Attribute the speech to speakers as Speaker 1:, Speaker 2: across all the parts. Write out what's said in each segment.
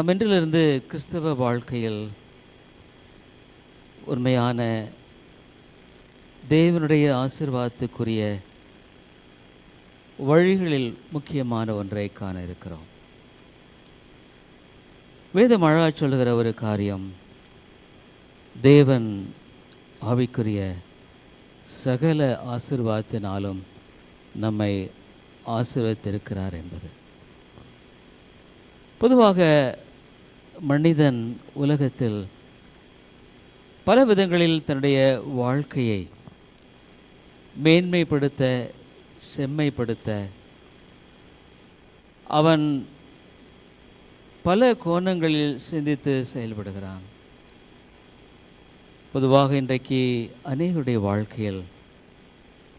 Speaker 1: நாம் இன்றிலிருந்து கிறிஸ்தவ வாழ்க்கையில் உண்மையான தேவனுடைய ஆசீர்வாதத்துக்குரிய வழிகளில் முக்கியமான ஒன்றை காண இருக்கிறோம். வேதம் அழகாக சொல்லுகிற ஒரு காரியம், தேவன் ஆவிக்குரிய சகல ஆசீர்வாதத்தினாலும் நம்மை ஆசீர்வதித்திருக்கிறார் என்பது. பொதுவாக மனிதன் உலகத்தில் பல விதங்களில் தன்னுடைய வாழ்க்கையை மேன்மைப்படுத்த, செம்மைப்படுத்த அவன் பல கோணங்களில் சிந்தித்து செயல்படுகிறான். பொதுவாக இன்றைக்கு அநேகருடைய வாழ்க்கையில்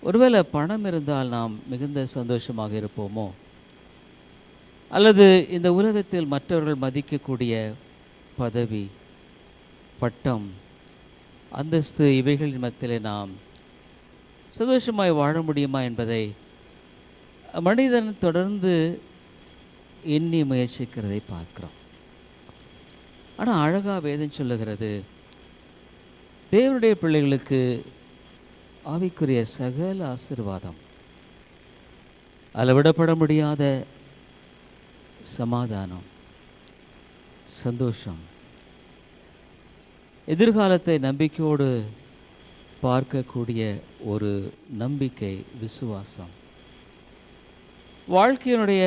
Speaker 1: ஒருவேளை பணம் இருந்தால் நாம் மிகுந்த சந்தோஷமாக இருப்போமோ, அல்லது இந்த உலகத்தில் மற்றவர்கள் மதிக்கக்கூடிய பதவி, பட்டம், அந்தஸ்து இவைகளின் மத்தியிலே நாம் சந்தோஷமாய் வாழ முடியுமா என்பதை மனிதன் தொடர்ந்து எண்ணி முயற்சிக்கிறதை பார்க்கிறோம். ஆனால் அழகாக வேதம் சொல்லுகிறது, தேவனுடைய பிள்ளைகளுக்கு ஆவிக்குரிய சகல ஆசீர்வாதம், அளவிடப்பட முடியாத சமாதானம், சந்தோஷம், எதிர்காலத்தை நம்பிக்கையோடு பார்க்கக்கூடிய ஒரு நம்பிக்கை, விசுவாசம், வாழ்க்கையினுடைய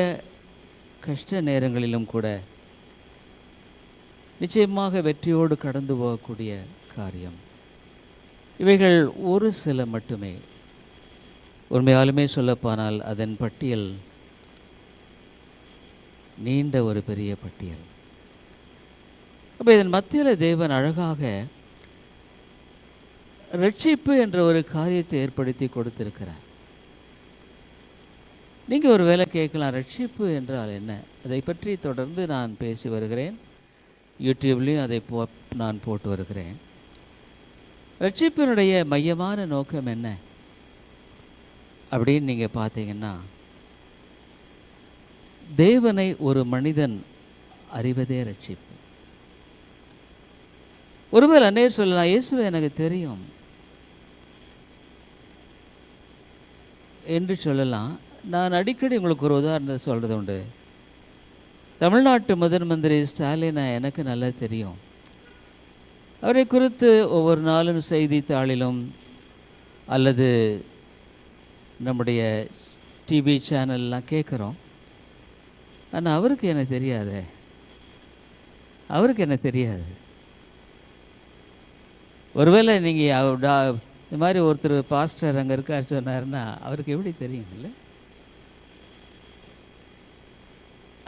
Speaker 1: கஷ்ட நேரங்களிலும் கூட நிச்சயமாக வெற்றியோடு கடந்து போகக்கூடிய காரியம், இவைகள் ஒரு சில மட்டுமே. உண்மையாலுமே சொல்லப்போனால் அதன் பட்டியல் நீண்ட ஒரு பெரிய பட்டியல். அப்போ இதன் மத்தியில் தேவன் அழகாக ரட்சிப்பு என்ற ஒரு காரியத்தை ஏற்படுத்தி கொடுத்திருக்கிறார். நீங்கள் ஒரு வேளை கேட்கலாம், ரட்சிப்பு என்றால் என்ன? அதை பற்றி தொடர்ந்து நான் பேசி வருகிறேன், யூடியூப்லேயும் அதை நான் போட்டு வருகிறேன். ரட்சிப்பினுடைய மையமான நோக்கம் என்ன அப்படின்னு நீங்கள் பார்த்தீங்கன்னா, தேவனை ஒரு மனிதன் அறிவதே ரட்சிப்பு. ஒருவேளை அநேகர் சொல்லலாம், இயேசுவை எனக்கு தெரியும் என்று சொல்லலாம். நான் அடிக்கடி உங்களுக்கு ஒரு உதாரணத்தை சொல்கிறது உண்டு. தமிழ்நாட்டு முதன் மந்திரி ஸ்டாலினை எனக்கு நல்லா தெரியும். அவரை குறித்து ஒவ்வொரு நாளும் செய்தித்தாளிலும் அல்லது நம்முடைய டிவி சேனல்லாம் கேட்குறோம். ஆனால் அவருக்கு என்ன தெரியாது, அவருக்கு என்ன தெரியாது. ஒருவேளை நீங்கள் இந்த மாதிரி ஒருத்தர் பாஸ்டர் அங்கே இருக்கார் சொன்னார்னா அவருக்கு எப்படி தெரியும்? இல்லை,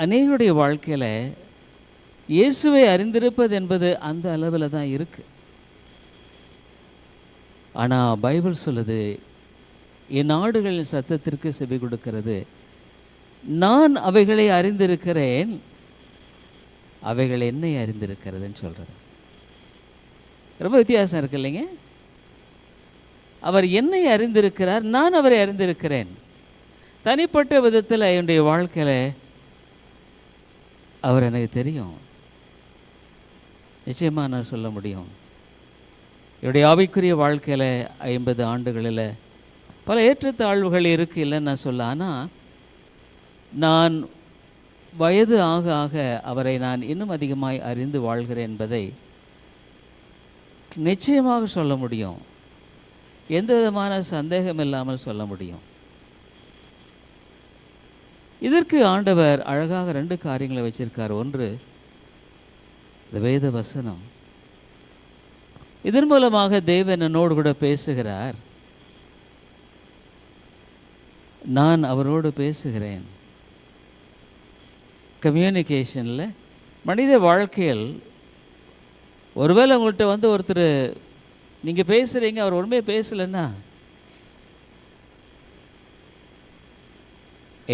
Speaker 1: அநேகருடைய வாழ்க்கையில் இயேசுவை அறிந்திருப்பது என்பது அந்த அளவில் தான் இருக்குது. ஆனால் பைபிள் சொல்லுது, என் ஆடுகளின் சத்தத்திற்கு செவி கொடுக்கிறது, நான் அவைகளை அறிந்திருக்கிறேன், அவைகள் என்னை அறிந்திருக்கிறதுன்னு சொல்கிறது. ரொம்ப வித்தியாசம் இருக்கு இல்லைங்க? அவர் என்னை அறிந்திருக்கிறார், நான் அவரை அறிந்திருக்கிறேன். தனிப்பட்ட விதத்தில் என்னுடைய வாழ்க்கையில் அவர் எனக்கு தெரியும். நிச்சயமாக நான் சொல்ல முடியும், என்னுடைய ஆவிக்குரிய வாழ்க்கையில் 50 ஆண்டுகளில் பல ஏற்றத்தாழ்வுகள் இருக்குது, இல்லைன்னு நான் சொல்ல. ஆனால் நான் வயது ஆக ஆக அவரை நான் இன்னும் அதிகமாய் அறிந்து வாழ்கிறேன் என்பதை நிச்சயமாக சொல்ல முடியும், எந்த விதமான சந்தேகம் இல்லாமல் சொல்ல முடியும். இதற்கு ஆண்டவர் அழகாக 2 காரியங்களை வச்சிருக்கார். ஒன்று இந்த வேத வசனம், இதன் மூலமாக தேவன் என்னோடு கூட பேசுகிறார், நான் அவரோடு பேசுகிறேன். கம்யூனிகேஷனில் மனித வாழ்க்கையில் ஒருவேளை உங்கள்கிட்ட வந்து ஒருத்தர் நீங்கள் பேசுகிறீங்க, அவர் உண்மையாக பேசலைன்னா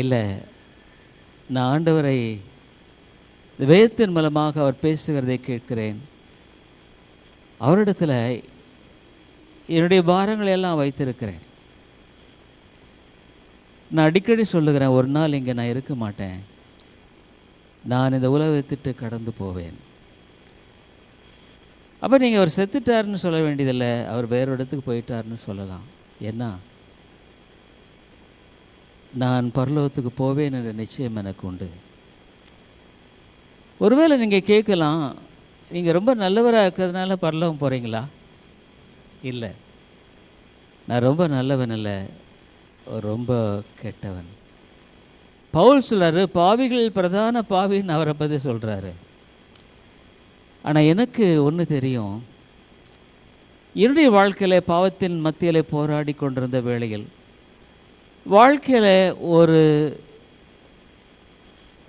Speaker 1: இல்லை, நான் ஆண்டவரை வேதத்தின் மூலமாக அவர் பேசுகிறதை கேட்கிறேன், அவரிடத்தில் என்னுடைய பாரங்களை எல்லாம் வைத்திருக்கிறேன். நான் அடிக்கடி சொல்லுகிறேன், ஒரு நாள் இங்கே நான் இருக்க மாட்டேன், நான் இந்த உலகத்திட்டு கடந்து போவேன். அப்போ நீங்கள் அவர் செத்துட்டாருன்னு சொல்ல வேண்டியதில்லை, அவர் வேறு இடத்துக்கு போயிட்டாருன்னு சொல்லலாம். ஏன்னா நான் பரலோகத்துக்கு போவேன் என்ற நிச்சயம் எனக்கு உண்டு. ஒருவேளை நீங்கள் கேட்கலாம், நீங்கள் ரொம்ப நல்லவராக இருக்கிறதுனால பரலோகம் போகிறீங்களா? இல்லை, நான் ரொம்ப நல்லவன் இல்லை, ரொம்ப கெட்டவன். பவுல் சொல்கிறாரு, பாவிகள் பிரதான பாவின்னு அவரை பற்றி சொல்கிறாரு. ஆனால் எனக்கு ஒன்று தெரியும், என்னுடைய வாழ்க்கையில் பாவத்தின் மத்தியில் போராடி கொண்டிருந்த வேளையில், வாழ்க்கையில் ஒரு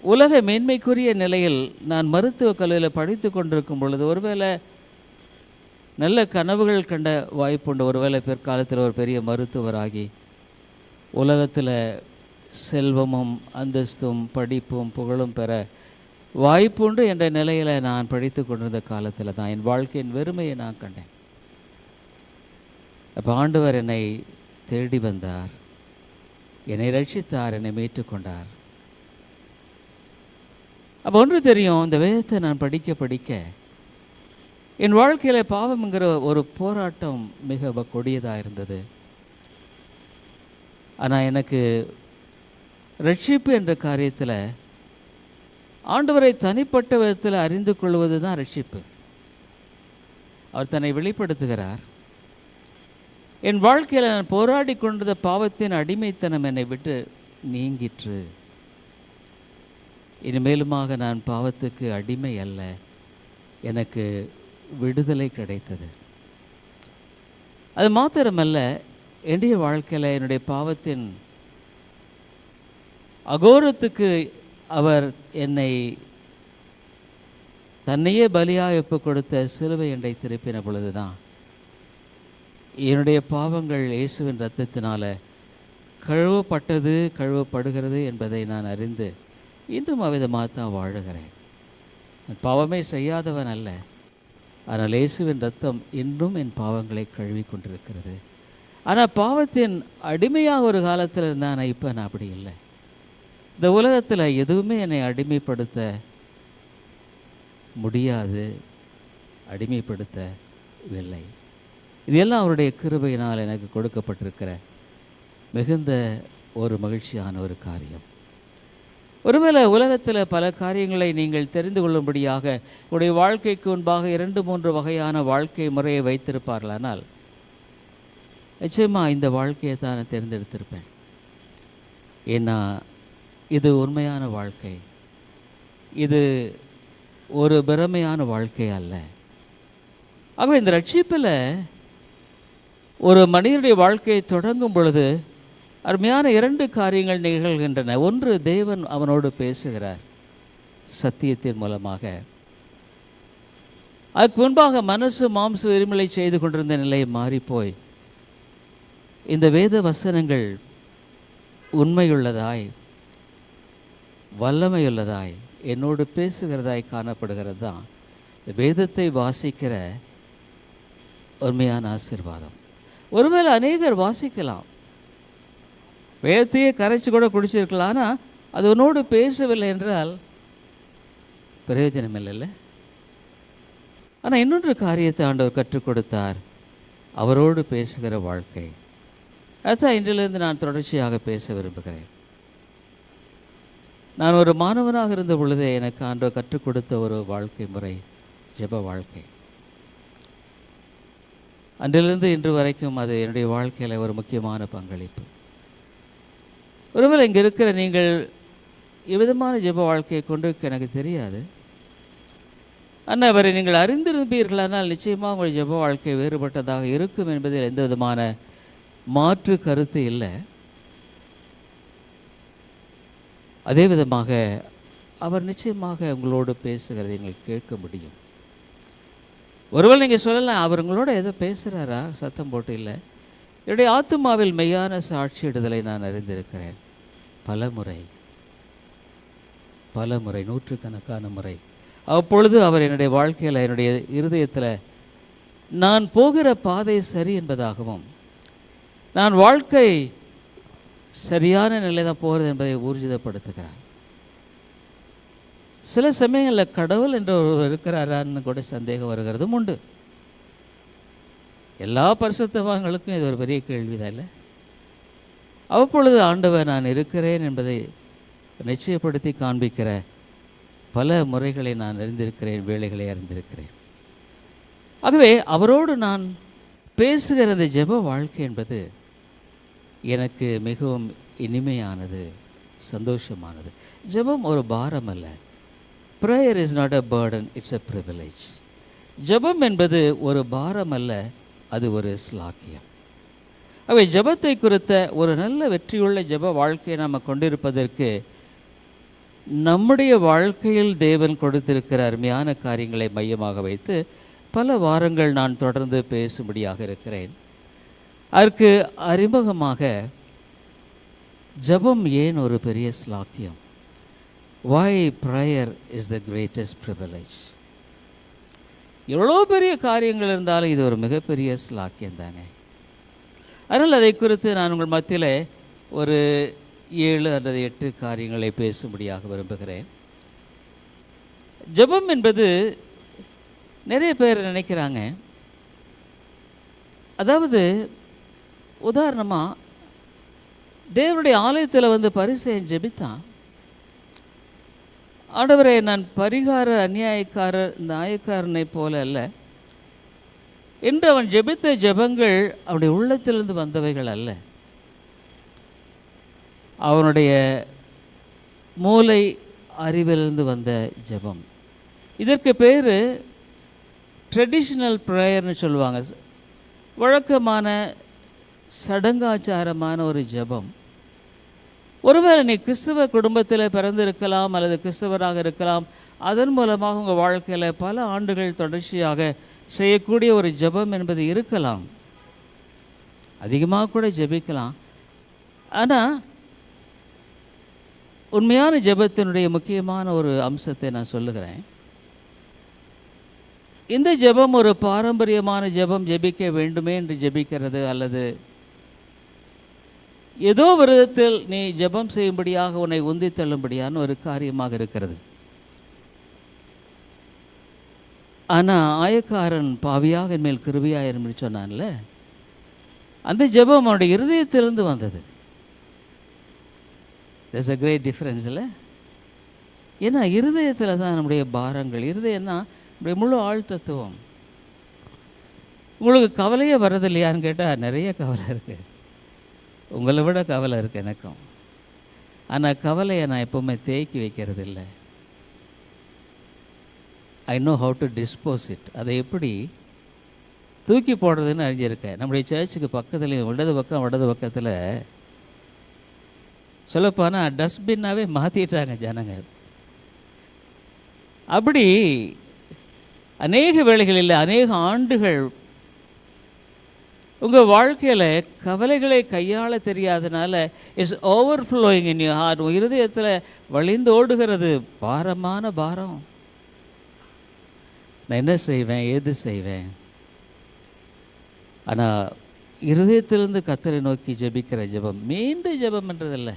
Speaker 1: உலக மேன்மைக்குரிய நிலையில் நான் மருத்துவக் கல்லூரியில் படித்து கொண்டிருக்கும் பொழுது, ஒருவேளை நல்ல கனவுகள் கண்ட வாய்ப்புண்டு. ஒருவேளை பிற்காலத்தில் ஒரு பெரிய மருத்துவராகி உலகத்தில் செல்வமும் அந்தஸ்தும் படிப்பும் புகழும் பெற வாய்ப்புண்டு என்ற நிலையில் நான் படித்து கொண்டிருந்த காலத்தில் தான் என் வாழ்க்கையின் வெறுமையை நான் கண்டேன். அப்போ ஆண்டவர் என்னை தேடி வந்தார், என்னை ரட்சித்தார், என்னை மீட்டுக்கொண்டார். அப்போ ஒன்று தெரியும், இந்த வேதத்தை நான் படிக்க படிக்க என் வாழ்க்கையில் பாவம்ங்கிற ஒரு போராட்டம் மிக கொடியதாக இருந்தது. ஆனால் எனக்கு ரட்சிப்பு என்ற காரியத்தில் ஆண்டவரை தனிப்பட்ட விதத்தில் அறிந்து கொள்வது தான் ரட்சிப்பு. அவர் தன்னை வெளிப்படுத்துகிறார். என் வாழ்க்கையில் நான் போராடி கொண்டிருந்த பாவத்தின் அடிமைத்தனம் என்னை விட்டு நீங்கிற்று. இனிமேலுமாக நான் பாவத்துக்கு அடிமை அல்ல, எனக்கு விடுதலை கிடைத்தது. அது மாத்திரமல்ல, என்னுடைய வாழ்க்கையில் என்னுடைய பாவத்தின் அகோரத்துக்கு அவர் என்னை தன்னையே பலியாக ஒப்பு கொடுத்த சிலுவை எண்ணை திருப்பின பொழுது தான் என்னுடைய பாவங்கள் இயேசுவின் இரத்தத்தினால கழுவப்பட்டது, கழுவப்படுகிறது என்பதை நான் அறிந்து இன்றும் அவ்விதமாக தான் வாழுகிறேன். பாவமே செய்யாதவன் அல்ல, ஆனால் இயேசுவின் இரத்தம் இன்னும் என் பாவங்களை கழுவி கொண்டிருக்கிறது. ஆனால் பாவத்தின் அடிமையாக ஒரு காலத்தில் இருந்தான், இப்போ நான் அப்படி இல்லை. இந்த உலகத்தில் எதுவுமே என்னை அடிமைப்படுத்த முடியாது, அடிமைப்படுத்தவில்லை. இதெல்லாம் அவருடைய கிருபையினால் எனக்கு கொடுக்கப்பட்டிருக்கிற மிகுந்த ஒரு மகிழ்ச்சியான ஒரு காரியம். ஒருவேளை உலகத்தில் பல காரியங்களை நீங்கள் தெரிந்து கொள்ளும்படியாக உடைய வாழ்க்கைக்கு முன்பாக 2-3 வகையான வாழ்க்கை முறையை வைத்திருப்பார்களானால் நிச்சயமாக இந்த வாழ்க்கையை தான் நான் தேர்ந்தெடுத்திருப்பேன். ஏன்னா இது உண்மையான வாழ்க்கை, இது ஒரு பிரமையான வாழ்க்கை அல்ல. ஆகவே இந்த ரட்சிப்பில் ஒரு மனிதனுடைய வாழ்க்கையை தொடங்கும் பொழுது அருமையான 2 காரியங்கள் நிகழ்கின்றன. ஒன்று, தேவன் அவனோடு பேசுகிறார் சத்தியத்தின் மூலமாக. அதுக்கு முன்பாக மனசு மாம்ச விரும்பலை செய்து கொண்டிருந்த நிலை மாறிப்போய் இந்த வேத வசனங்கள் உண்மையுள்ளதாய் வல்லமையுள்ளதாய் என்னோடு பேசுகிறதாய் காணப்படுகிறது தான் வேதத்தை வாசிக்கிற உண்மையான ஆசீர்வாதம். ஒருவேளை அநேகர் வாசிக்கலாம், வேதத்தையே கரைச்சி கூட குடிச்சிருக்கலாம், ஆனால் அது உன்னோடு பேசவில்லை என்றால் பிரயோஜனம் இல்லைல்ல. ஆனால் இன்னொரு காரியத்தை ஆண்டவர் கற்றுக் கொடுத்தார், அவரோடு பேசுகிற வாழ்க்கை. அதுதான் இன்றிலிருந்து நான் தொடர்ச்சியாக பேச விரும்புகிறேன். நான் ஒரு மாணவனாக இருந்த பொழுதே எனக்கு ஆண்டவர் கற்றுக் கொடுத்த ஒரு வாழ்க்கை முறை ஜெப வாழ்க்கை. அன்றிலிருந்து இன்று வரைக்கும் அது என்னுடைய வாழ்க்கையில் ஒரு முக்கியமான பங்களிப்பு. ஒருவேளை இங்கே இருக்கிற நீங்கள் எவ்விதமான ஜெப வாழ்க்கையை கொண்டு எனக்கு தெரியாது, ஆனால் அவரை நீங்கள் அறிந்திருப்பீர்களானால் நிச்சயமாக உங்கள் ஜெப வாழ்க்கை வேறுபட்டதாக இருக்கும் என்பதில் எந்த விதமான மாற்று கருத்து இல்லை. அதே விதமாக அவர் நிச்சயமாக உங்களோடு பேசுகிறதை நீங்கள் கேட்க முடியும். ஒருவேளை நீங்கள் சொல்லலாம், அவர் உங்களோட ஏதோ பேசுகிறாரா சத்தம் போட்டு? இல்லை, என்னுடைய ஆத்துமாவில் மெய்யான சாட்சியிடுதலை நான் அறிந்திருக்கிறேன். பல முறை நூற்றுக்கணக்கான முறை. அப்பொழுது அவர் என்னுடைய வாழ்க்கையில் என்னுடைய இருதயத்தில் நான் போகிற பாதை சரி என்பதாகவும் நான் வாழ்க்கை சரியான நிலை தான் போகிறது என்பதை ஊர்ஜிதப்படுத்துகிறார். சில சமயங்களில் கடவுள் என்ற ஒருவர் இருக்கிறாரான்னு கூட சந்தேகம் வருகிறதும் உண்டு. எல்லா பரிசுத்தவான்களுக்கும் இது ஒரு பெரிய கேள்விதான் இல்லை? அவ்வப்பொழுது ஆண்டவர் நான் இருக்கிறேன் என்பதை நிச்சயப்படுத்தி காண்பிக்கிற பல முறைகளை நான் அறிந்திருக்கிறேன், வேலைகளை அறிந்திருக்கிறேன். ஆகவே அவரோடு நான் பேசுகிற அந்த ஜெப வாழ்க்கை என்பது எனக்கு மிகவும் இனிமையானது, சந்தோஷமானது. ஜெபம் ஒரு பாரம் அல்ல. Prayer is not a burden, it's a privilege. ஜெபம் என்பது ஒரு பாரம் அல்ல, அது ஒரு ஸ்லாக்கியம். அவை ஜெபத்தை குறித்த ஒரு நல்ல வெற்றியுள்ள ஜெப வாழ்க்கையை நாம் கொண்டிருப்பதற்கு நம்முடைய வாழ்க்கையில் தேவன் கொடுத்திருக்கிற அருமையான காரியங்களை மையமாக வைத்து பல வாரங்கள் நான் தொடர்ந்து பேசும்படியாக இருக்கிறேன். அதற்கு அறிமுகமாக ஜெபம் ஏன் ஒரு பெரிய ஸ்லாக்கியம்? Why prayer is the greatest privilege? எவ்வளோ பெரிய காரியங்கள் இருந்தாலும் இது ஒரு மிகப்பெரிய ஸ்லாக்கியம் தானே. அதனால் அதை குறித்து நான் உங்கள் மத்தியில் ஒரு 7 அல்லது 8 காரியங்களை பேசும்படியாக விரும்புகிறேன். ஜெபம் என்பது நிறைய பேர் நினைக்கிறாங்க, அதாவது உதாரணமாக தேவனுடைய ஆலயத்தில் வந்து பரிசேயன் ஜெபித்தான். ஆண்டவரே, நான் பரிகார அநியாயக்காரர் நியாயக்காரனை போல அல்ல என்று அவன் ஜெபித்த ஜெபங்கள் அவனுடைய உள்ளத்திலிருந்து வந்தவைகள் அல்ல, அவனுடைய மூளை அறிவிலிருந்து வந்த ஜெபம். இதற்கு பேர் ட்ரெடிஷ்னல் ப்ரேயர்னு சொல்லுவாங்க. வழக்கமான சடங்காச்சாரமான ஒரு ஜெபம். ஒருவேளை நீ கிறிஸ்தவ குடும்பத்தில் பிறந்திருக்கலாம் அல்லது கிறிஸ்தவராக இருக்கலாம். அதன் மூலமாக உங்கள் வாழ்க்கையில் பல ஆண்டுகள் தொடர்ச்சியாக செய்யக்கூடிய ஒரு ஜெபம் என்பது இருக்கலாம். அதிகமாக கூட ஜெபிக்கலாம். ஆனால் உண்மையான ஜெபத்தினுடைய முக்கியமான ஒரு அம்சத்தை நான் சொல்லுகிறேன். இந்த ஜெபம் ஒரு பாரம்பரியமான ஜெபம், ஜெபிக்க வேண்டுமே என்று ஜெபிக்கிறது அல்லது ஏதோ விதத்தில் நீ ஜெபம் செய்யும்படியாக உன்னை உந்தி தள்ளும்படியான ஒரு காரியமாக இருக்கிறது. ஆனால் ஆயக்காரன் பாவியாக என் மேல் கிருபையாயிரம் சொன்னான்ல, அந்த ஜெபம் அவனுடைய இருதயத்திலிருந்து வந்தது. there's a great difference இல்லை? ஏன்னா இருதயத்தில் தான் நம்முடைய பாரங்கள். இருதயம்னா நம்முடைய முழு ஆழ்த்தத்துவம். உங்களுக்கு கவலையே வர்றது இல்லையான்னு கேட்டால் நிறைய கவலை இருக்குது. உங்களை விட கவலை இருக்குது எனக்கும். ஆனால் கவலையை நான் எப்போவுமே தேக்கி வைக்கிறது இல்லை. I know how to dispose it. அதை எப்படி தூக்கி போடுறதுன்னு அறிஞ்சிருக்கேன். நம்முடைய சர்ச்சுக்கு பக்கத்துலேயும் வடது பக்கத்தில் சொல்லப்போனால் டஸ்ட்பின்னாவே மாற்றிட்டாங்க ஜனங்க. அப்படி அநேக வேளைகளில் அநேக ஆண்டுகள் உங்கள் வாழ்க்கையில் கவலைகளை கையாள தெரியாதனால it's overflowing in your heart. உங்கள் இருதயத்தில் வழிந்து ஓடுகிறது பாரமான பாரம். நான் என்ன செய்வேன், ஏது செய்வேன்? ஆனால் இருதயத்திலிருந்து கர்த்தரை நோக்கி ஜெபிக்கிற ஜெபம், மீண்டும் ஜெபம்ன்றதில்லை,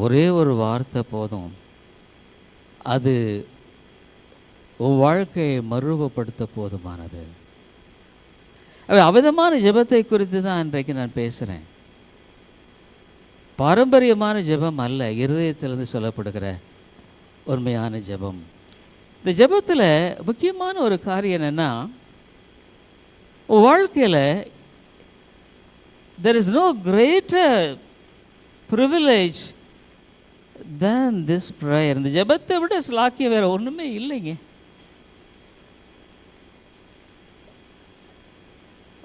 Speaker 1: ஒரே ஒரு வார்த்தை போதும், அது உன் வாழ்க்கையை மறுரூபப்படுத்த போதுமானது. அவ்விதமான ஜெபத்தை குறித்து தான் இன்றைக்கு நான் பேசுகிறேன். பாரம்பரியமான ஜெபம் அல்ல, இருதயத்திலிருந்து சொல்லப்படுகிற உண்மையான ஜெபம். இந்த ஜெபத்தில் முக்கியமான ஒரு காரியம் என்னென்னா, வாழ்க்கையில் there is no greater privilege than this prayer. இந்த ஜெபத்தை விட ஸ்லாக்கியம் வேறு ஒன்றுமே இல்லைங்க.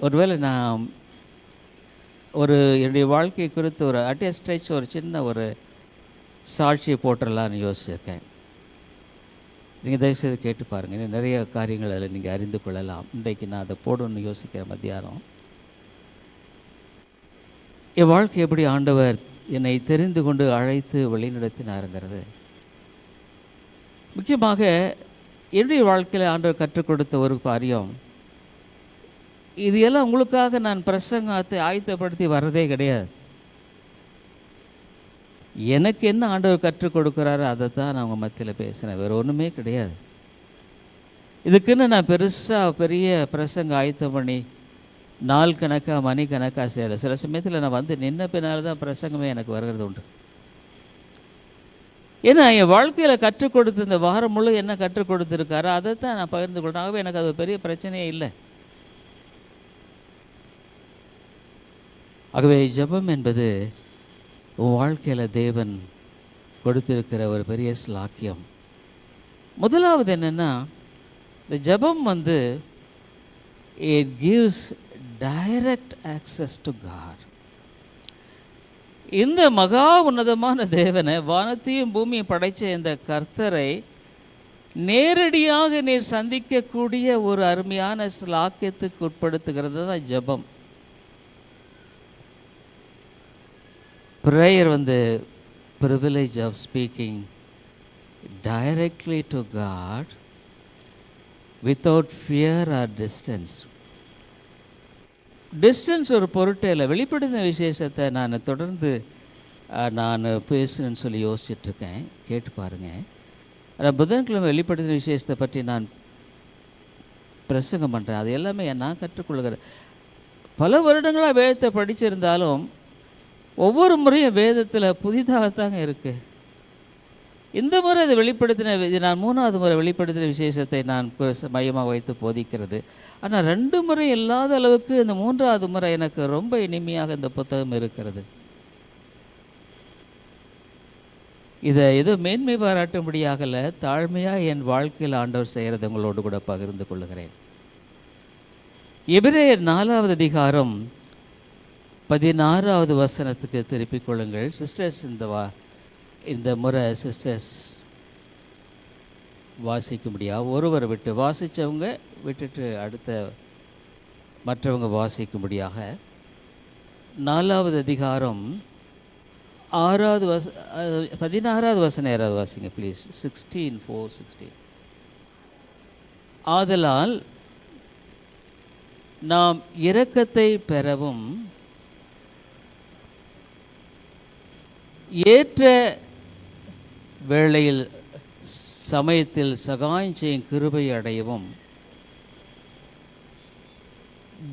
Speaker 1: ஒருவேளை நான் என்னுடைய வாழ்க்கை குறித்து ஒரு அட்டஸ்டேஜ் ஒரு சின்ன ஒரு சாட்சியை போட்டுடலான்னு யோசிச்சிருக்கேன். நீங்கள் தயவுசெய்து கேட்டு பாருங்கள். இன்னும் நிறைய காரியங்கள் அதில் நீங்கள் அறிந்து கொள்ளலாம். இன்றைக்கு நான் அதை போடணும்னு யோசிக்கிறேன். மத்தியானம் என் வாழ்க்கை எப்படி ஆண்டவர் என்னை தெரிந்து கொண்டு அழைத்து வழிநடத்தினாருங்கிறது. முக்கியமாக என்னுடைய வாழ்க்கையில் ஆண்டவர் கற்றுக் கொடுத்த ஒரு காரியம், இது எல்லாம் உங்களுக்காக நான் பிரசங்கத்தை ஆயத்தப்படுத்தி வர்றதே கிடையாது. எனக்கு என்ன ஆண்டவர் கற்றுக் கொடுக்குறாரோ அதை தான் நான் அவங்க மத்தியில் பேசுகிறேன், வேறு ஒன்றுமே கிடையாது. இதுக்குன்னு நான் பெரிய பிரசங்க ஆயத்தம் பண்ணி நாள் கணக்காக மணி கணக்காக செய்யலை. சில சமயத்தில் நான் வந்து நின்ன பின்னால் தான் பிரசங்கமே எனக்கு வருகிறது உண்டு. ஏன்னா என் வாழ்க்கையில் கற்றுக் கொடுத்து இந்த வாரம் முழு என்ன கற்றுக் கொடுத்துருக்காரோ அதை தான் நான் பகிர்ந்து கொள்கிறேன். ஆகவே எனக்கு அது பெரிய பிரச்சனையே இல்லை. ஆகவே ஜெபம் என்பது உன் வாழ்க்கையில் தேவன் கொடுத்திருக்கிற ஒரு பெரிய ஸ்லாக்கியம். முதலாவது என்னென்னா, இந்த ஜெபம் வந்து it gives direct access to God. இந்த மகா உன்னதமான தேவனை, வானத்தையும் பூமியும் படைத்த இந்த கர்த்தரை நேரடியாக நீர் சந்திக்கக்கூடிய ஒரு அருமையான ஸ்லாக்கியத்துக்கு உட்படுத்துகிறது தான் ஜெபம். ப்ரேயர் வந்து privilege of speaking directly to God without fear or distance. Distance ஒரு பொருட்டே இல்லை. வெளிப்படுத்தின விசேஷத்தை நான் தொடர்ந்து நான் பேசுன்னு சொல்லி யோசிச்சுட்ருக்கேன், கேட்டு பாருங்கள். ஆனால் புதன்கிழமை வெளிப்படுத்தின விசேஷத்தை பற்றி நான் பிரசங்கம் பண்ணுறேன். அது எல்லாமே நான் கற்றுக்கொள்கிறேன். பல வருடங்களாக வேதத்தை படிச்சிருந்தாலும் ஒவ்வொரு முறையும் வேதத்தில் புதிதாகத்தாங்க இருக்குது. இந்த முறை அதை வெளிப்படுத்தின, நான் 3வது முறை வெளிப்படுத்தின விசேஷத்தை நான் மையமாக வைத்து போதிக்கிறது. ஆனால் 2 முறை இல்லாத அளவுக்கு இந்த 3வது முறை எனக்கு ரொம்ப இனிமையாக இந்த புத்தகம் இருக்கிறது. இதை ஏதோ மேன்மை பாராட்டும்படியாகல, தாழ்மையாக என் வாழ்க்கையில் ஆண்டவர் செய்கிறது உங்களோடு கூட பகிர்ந்து கொள்ளுகிறேன். எபிரேயர் 4வது அதிகாரம் 16வது வசனத்துக்கு திருப்பிக் கொள்ளுங்கள். சிஸ்டர்ஸ், இந்த முறை சிஸ்டர்ஸ் வாசிக்க முடியாது. ஒருவரை விட்டு வாசித்தவங்க விட்டுட்டு அடுத்த மற்றவங்க வாசிக்கும்படியாக 4வது அதிகாரம் 16வது வசனம் யாராவது வாசிங்க ப்ளீஸ். 16:4-16. ஆதலால் நாம் இரக்கத்தை பெறவும் ஏற்ற வேளையில் சமயத்தில் சகாயம் செய்யும் கிருபை அடையவும்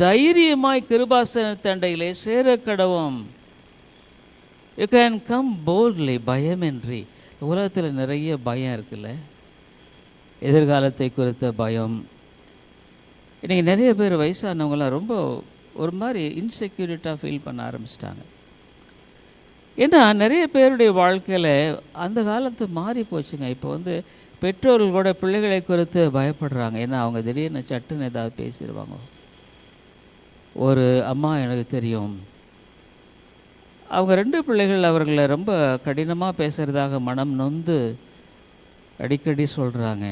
Speaker 1: தைரியமாய் கிருபாசன தண்டையிலே சேரக்கடவும். யூ கேன் கம் போல்ட்லி, பயமின்றி. உலகத்தில் நிறைய பயம் இருக்குல்ல, எதிர்காலத்தை குறித்த பயம். இன்றைக்கி நிறைய பேர் வயசானவங்களாம் ரொம்ப ஒரு மாதிரி இன்செக்யூரிட்டாக ஃபீல் பண்ண ஆரம்பிச்சிட்டாங்க. ஏன்னா நிறைய பேருடைய வாழ்க்கையில் அந்த காலத்து மாறி போச்சுங்க. இப்போ வந்து பெற்றோர்கள் கூட பிள்ளைகளை குறித்து பயப்படுறாங்க. ஏன்னா அவங்க திடீர்னு சட்டுன்னு ஏதாவது பேசிடுவாங்க. ஒரு அம்மா எனக்கு தெரியும், அவங்க 2 பிள்ளைகள் அவர்களை ரொம்ப கடினமாக பேசுகிறதாக மனம் நொந்து அடிக்கடி சொல்கிறாங்க.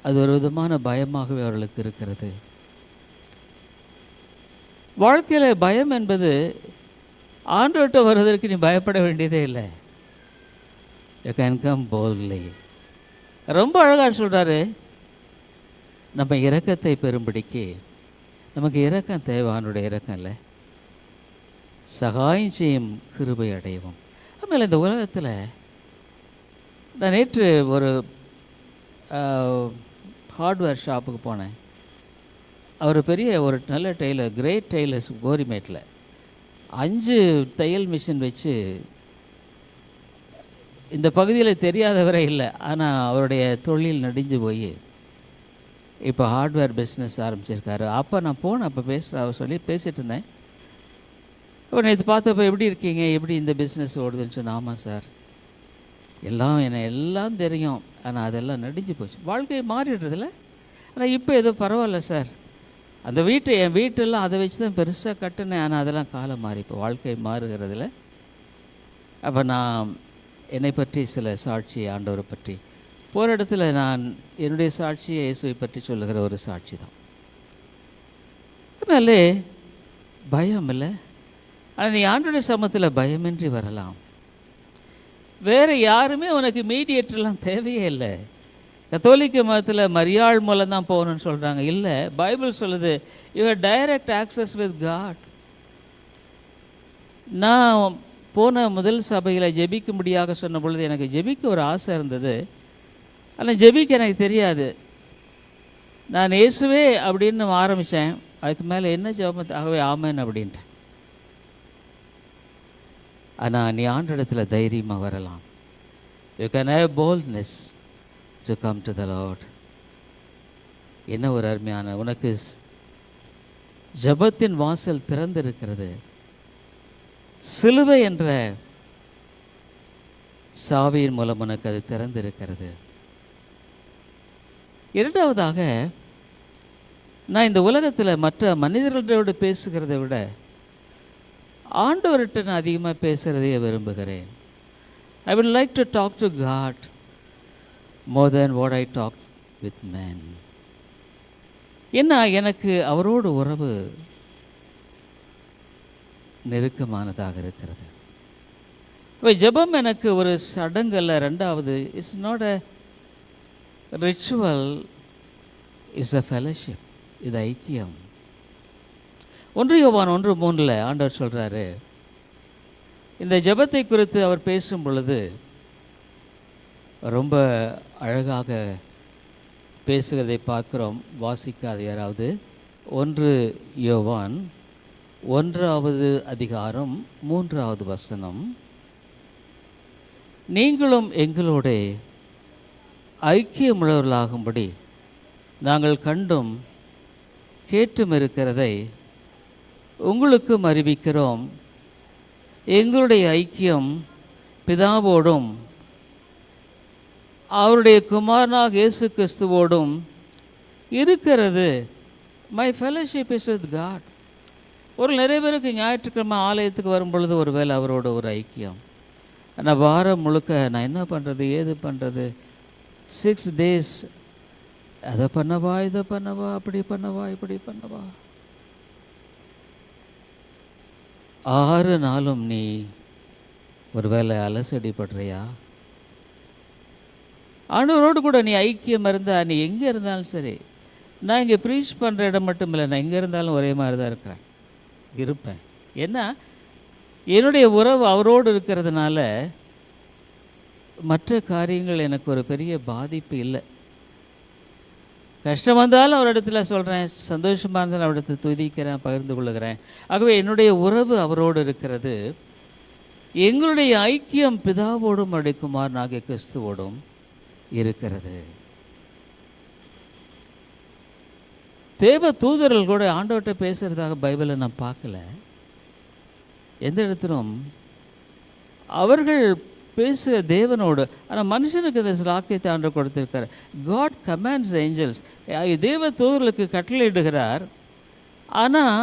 Speaker 1: அது ஒரு விதமான பயமாகவே அவர்களுக்கு இருக்கிறது. வாழ்க்கையில் பயம் என்பது ஆண்டவர்கிட்ட வருவதற்கு நீ பயப்பட வேண்டியதே இல்லை. You can come boldly. ரொம்ப அழகாக சொல்கிறாரு, நம்ம இரக்கத்தை பெறும்படிக்கு நமக்கு இரக்கம் தேவை. ஆண்டோடைய இரக்கம் இல்லை, சகாயம் செய்யும் கிருபை அடையவும். அதுமாதிரி இந்த உலகத்தில் நான் நேற்று ஒரு ஹார்ட்வேர் ஷாப்புக்கு போனேன். அவர் பெரிய ஒரு நல்ல டெய்லர், கிரேட் டெய்லர்ஸ் கோரிமேட்டில் 5 தையல் மிஷின் வச்சு, இந்த பகுதியில் தெரியாதவரே இல்லை. ஆனால் அவருடைய தொழில் நடிஞ்சு போய் இப்போ ஹார்ட்வேர் பிஸ்னஸ் ஆரம்பிச்சிருக்காரு. அப்போ நான் போனேன், அப்போ சொல்லி பேசிகிட்டு இருந்தேன். இப்போ நேற்று பார்த்தப்போ எப்படி இருக்கீங்க, எப்படி இந்த பிஸ்னஸ் ஓடுதுன்னு சொன்ன. ஆமாம் சார், எல்லாம் தெரியும், ஆனால் அதெல்லாம் நடிஞ்சு போச்சு. வாழ்க்கை மாறிடுறதில்ல. ஆனால் இப்போ ஏதோ பரவாயில்ல சார், அந்த என் வீட்டெல்லாம் அதை வச்சு தான் பெருசாக கட்டினேன், ஆனால் அதெல்லாம் காலம் மாறி இப்போ வாழ்க்கை மாறுகிறதில்ல. அப்போ நான் என்னை பற்றி சில சாட்சி, ஆண்டவரை பற்றி போகிற இடத்துல நான் என்னுடைய சாட்சியை இயேசுவை பற்றி சொல்லுகிற ஒரு சாட்சி தான். அதனால பயம் இல்லை. ஆனால் நீ ஆண்டவருடைய சமூகத்தில் பயமின்றி வரலாம். வேறு யாருமே உனக்கு மீடியேட்டர்லாம் தேவையே இல்லை. கத்தோலிக்க மதத்தில் மரியாள் மூலம் தான் போகணுன்னு சொல்கிறாங்க. இல்லை, பைபிள் சொல்லுது you have direct access with God. நான் போன முதல் சபையில் ஜெபிக்கும்படியாக சொன்ன பொழுது எனக்கு ஜெபிக்க ஒரு ஆசை இருந்தது. ஆனால் ஜெபிக்க எனக்கு தெரியாது. நான் இயேசுவே அப்படின்னு ஆரம்பித்தேன். அதுக்கு மேலே என்ன ஜெபம், ஆகவே ஆமேன் அப்படின்ட்டேன். ஆனால் நீ ஆண்டவரிடத்தில் தைரியமாக வரலாம். You can have boldness to come to the Lord. என்ன ஒரு அருமையான, உனக்கு ஜெபத்தின் வாசல் திறந்திருக்கிறது. சிலுவை என்ற சாவியின் மூலம் உனக்கு அது திறந்திருக்கிறது. இரண்டாவதாக, நான் இந்த உலகத்தில் மற்ற மனிதர்களோடு பேசுகிறதை விட ஆண்டவர்கிட்ட நான் அதிகமாக பேசுகிறதையே விரும்புகிறேன். I would like to talk to God more than what I talk with men. ஏன்னா எனக்கு அவரோடு உறவு நெருக்கமானதாக இருக்கிறது. இப்போ ஜெபம் எனக்கு ஒரு சடங்கல்ல. ரெண்டாவது, it's not a ritual, is a fellowship. இது ஐக்கியம். 1 யோவான் 1:3 ஆண்டவர் சொல்கிறாரு, இந்த ஜெபத்தை குறித்து அவர் பேசும் பொழுது ரொம்ப அழகாக பேசுகிறதை பார்க்குறோம். வாசிக்காது யாராவது? 1 யோவான் 1:3 நீங்களும் எங்களோட ஐக்கியமுள்ளவர்களாகும்படி நாங்கள் கண்டும் கேட்டும் இருக்கிறதை உங்களுக்கும் அறிவிக்கிறோம். எங்களுடைய ஐக்கியம் பிதாவோடும் அவருடைய குமாரனாக இயேசு கிறிஸ்துவோடும் இருக்கிறது. My fellowship is with God. ஒரு நிறைய பேருக்கு ஞாயிற்றுக்கிழமை ஆலயத்துக்கு வரும் பொழுது ஒரு வேளை அவரோட ஒரு ஐக்கியம். ஆனால் வாரம் முழுக்க நான் என்ன பண்ணுறது, ஏது பண்ணுறது, 6 days அதை பண்ணவா, இதை பண்ணவா, அப்படி பண்ணவா, இப்படி பண்ணவா, 6 நாளும் நீ ஒரு வேளை அலசடிப்படுறியா? ஆண்டவரோடு கூட நீ ஐக்கியம் இருந்தால் நீ எங்கே இருந்தாலும் சரி. நான் இங்கே ப்ரீச் பண்ணுற இடம் மட்டும் இல்லை, நான் எங்கே இருந்தாலும் ஒரே மாதிரி தான் இருப்பேன். ஏன்னா என்னுடைய உறவு அவரோடு இருக்கிறதுனால மற்ற காரியங்கள் எனக்கு ஒரு பெரிய பாதிப்பு இல்லை. கஷ்டம் வந்தாலும் அவரிடத்துல சொல்கிறேன், சந்தோஷமாக இருந்தாலும் அவரிடத்துல துதிக்கிறேன், பகிர்ந்து கொள்ளுகிறேன். ஆகவே என்னுடைய உறவு அவரோடு இருக்கிறது. எங்களுடைய ஐக்கியம் பிதாவோடும் அவருடைய குமாரனாகிய கிறிஸ்துவோடும் இருக்கிறது. தேவ தூதர்கள் கூட ஆண்டவர்கிட்ட பேசுகிறதாக பைபிளில் நான் பார்க்கல. எந்த இடத்திலும் அவர்கள் பேசுகிற தேவனோடு. ஆனால் மனுஷனுக்கு இந்த சாக்கியத்தை ஆண்டவர் கொடுத்திருக்கார். God commands angels. தேவ தூதர்களுக்கு கட்டளையிடுகிறார். ஆனால்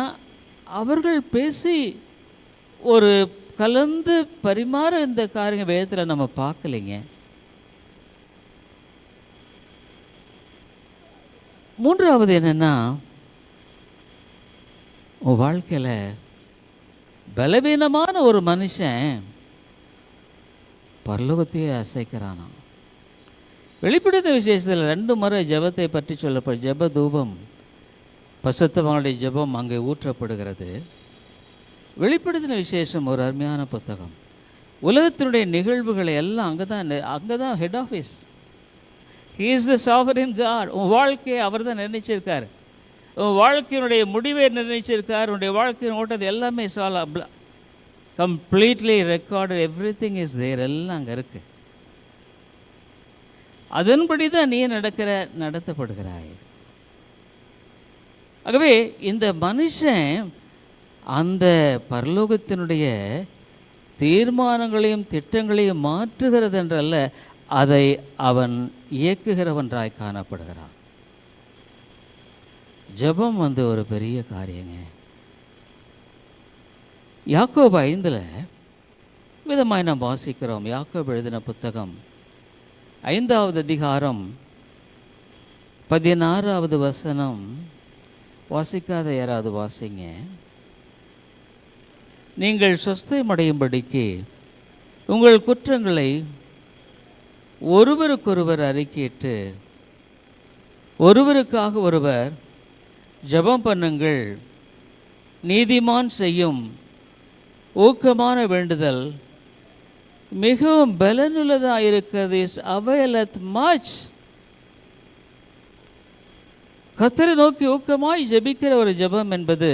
Speaker 1: அவர்கள் பேசி ஒரு கலந்து பரிமாற இந்த காரியம் வேதத்தில் நம்ம பார்க்கலைங்க. 3வது என்னென்னா, உன் வாழ்க்கையில் பலவீனமான ஒரு மனுஷன் பரலோகத்தையே அசைக்கிறானா. வெளிப்படுத்த விசேஷத்தில் 2 முறை ஜெபத்தை பற்றி சொல்லப்படும். ஜெப தூபம், பரிசுத்தவான்களுடைய ஜெபம் அங்கே ஊற்றப்படுகிறது. வெளிப்படுத்தின விசேஷம் ஒரு அருமையான புத்தகம். உலகத்தினுடைய நிகழ்வுகளை எல்லாம் அங்கே தான் head office. He is the sovereign God. உன் வாழ்க்கையை அவர் தான் நிர்ணயிச்சிருக்கார். உன் வாழ்க்கையினுடைய முடிவை நிர்ணயிச்சிருக்கார். உன்னுடைய வாழ்க்கையின் ஓட்டது எல்லாமே completely record. Everything is there. எல்லாம் அங்கே இருக்குது. அதன்படி தான் நீ நடத்தப்படுகிறாய். ஆகவே இந்த மனுஷன் அந்த பரலோகத்தினுடைய தீர்மானங்களையும் திட்டங்களையும் மாற்றுகிறது என்றல்ல, அதை அவன் இயக்குகிறவன்றாய் காணப்படுகிறான். ஜெபம் ஒரு பெரிய காரியங்க. யாக்கோபு 5 விதமாய் நாம் வாசிக்கிறோம். யாக்கோபு எழுதின புத்தகம் 5வது அதிகாரம் 16வது வசனம். வாசிக்காத யாராவது வாசிங்க. நீங்கள் சொஸ்தமடையும்படிக்கு உங்கள் குற்றங்களை ஒருவருக்கொருவர் அறிக்கையிட்டு ஒருவருக்காக ஒருவர் ஜெபம் பண்ணுங்கள். நீதிமான் செய்யும் ஊக்கமான வேண்டுதல் மிகவும் பலனுள்ளதாக இருக்கிறது. Is availeth much. கர்த்தரை நோக்கி ஊக்கமாய் ஜெபிக்கிற ஒரு ஜெபம் என்பது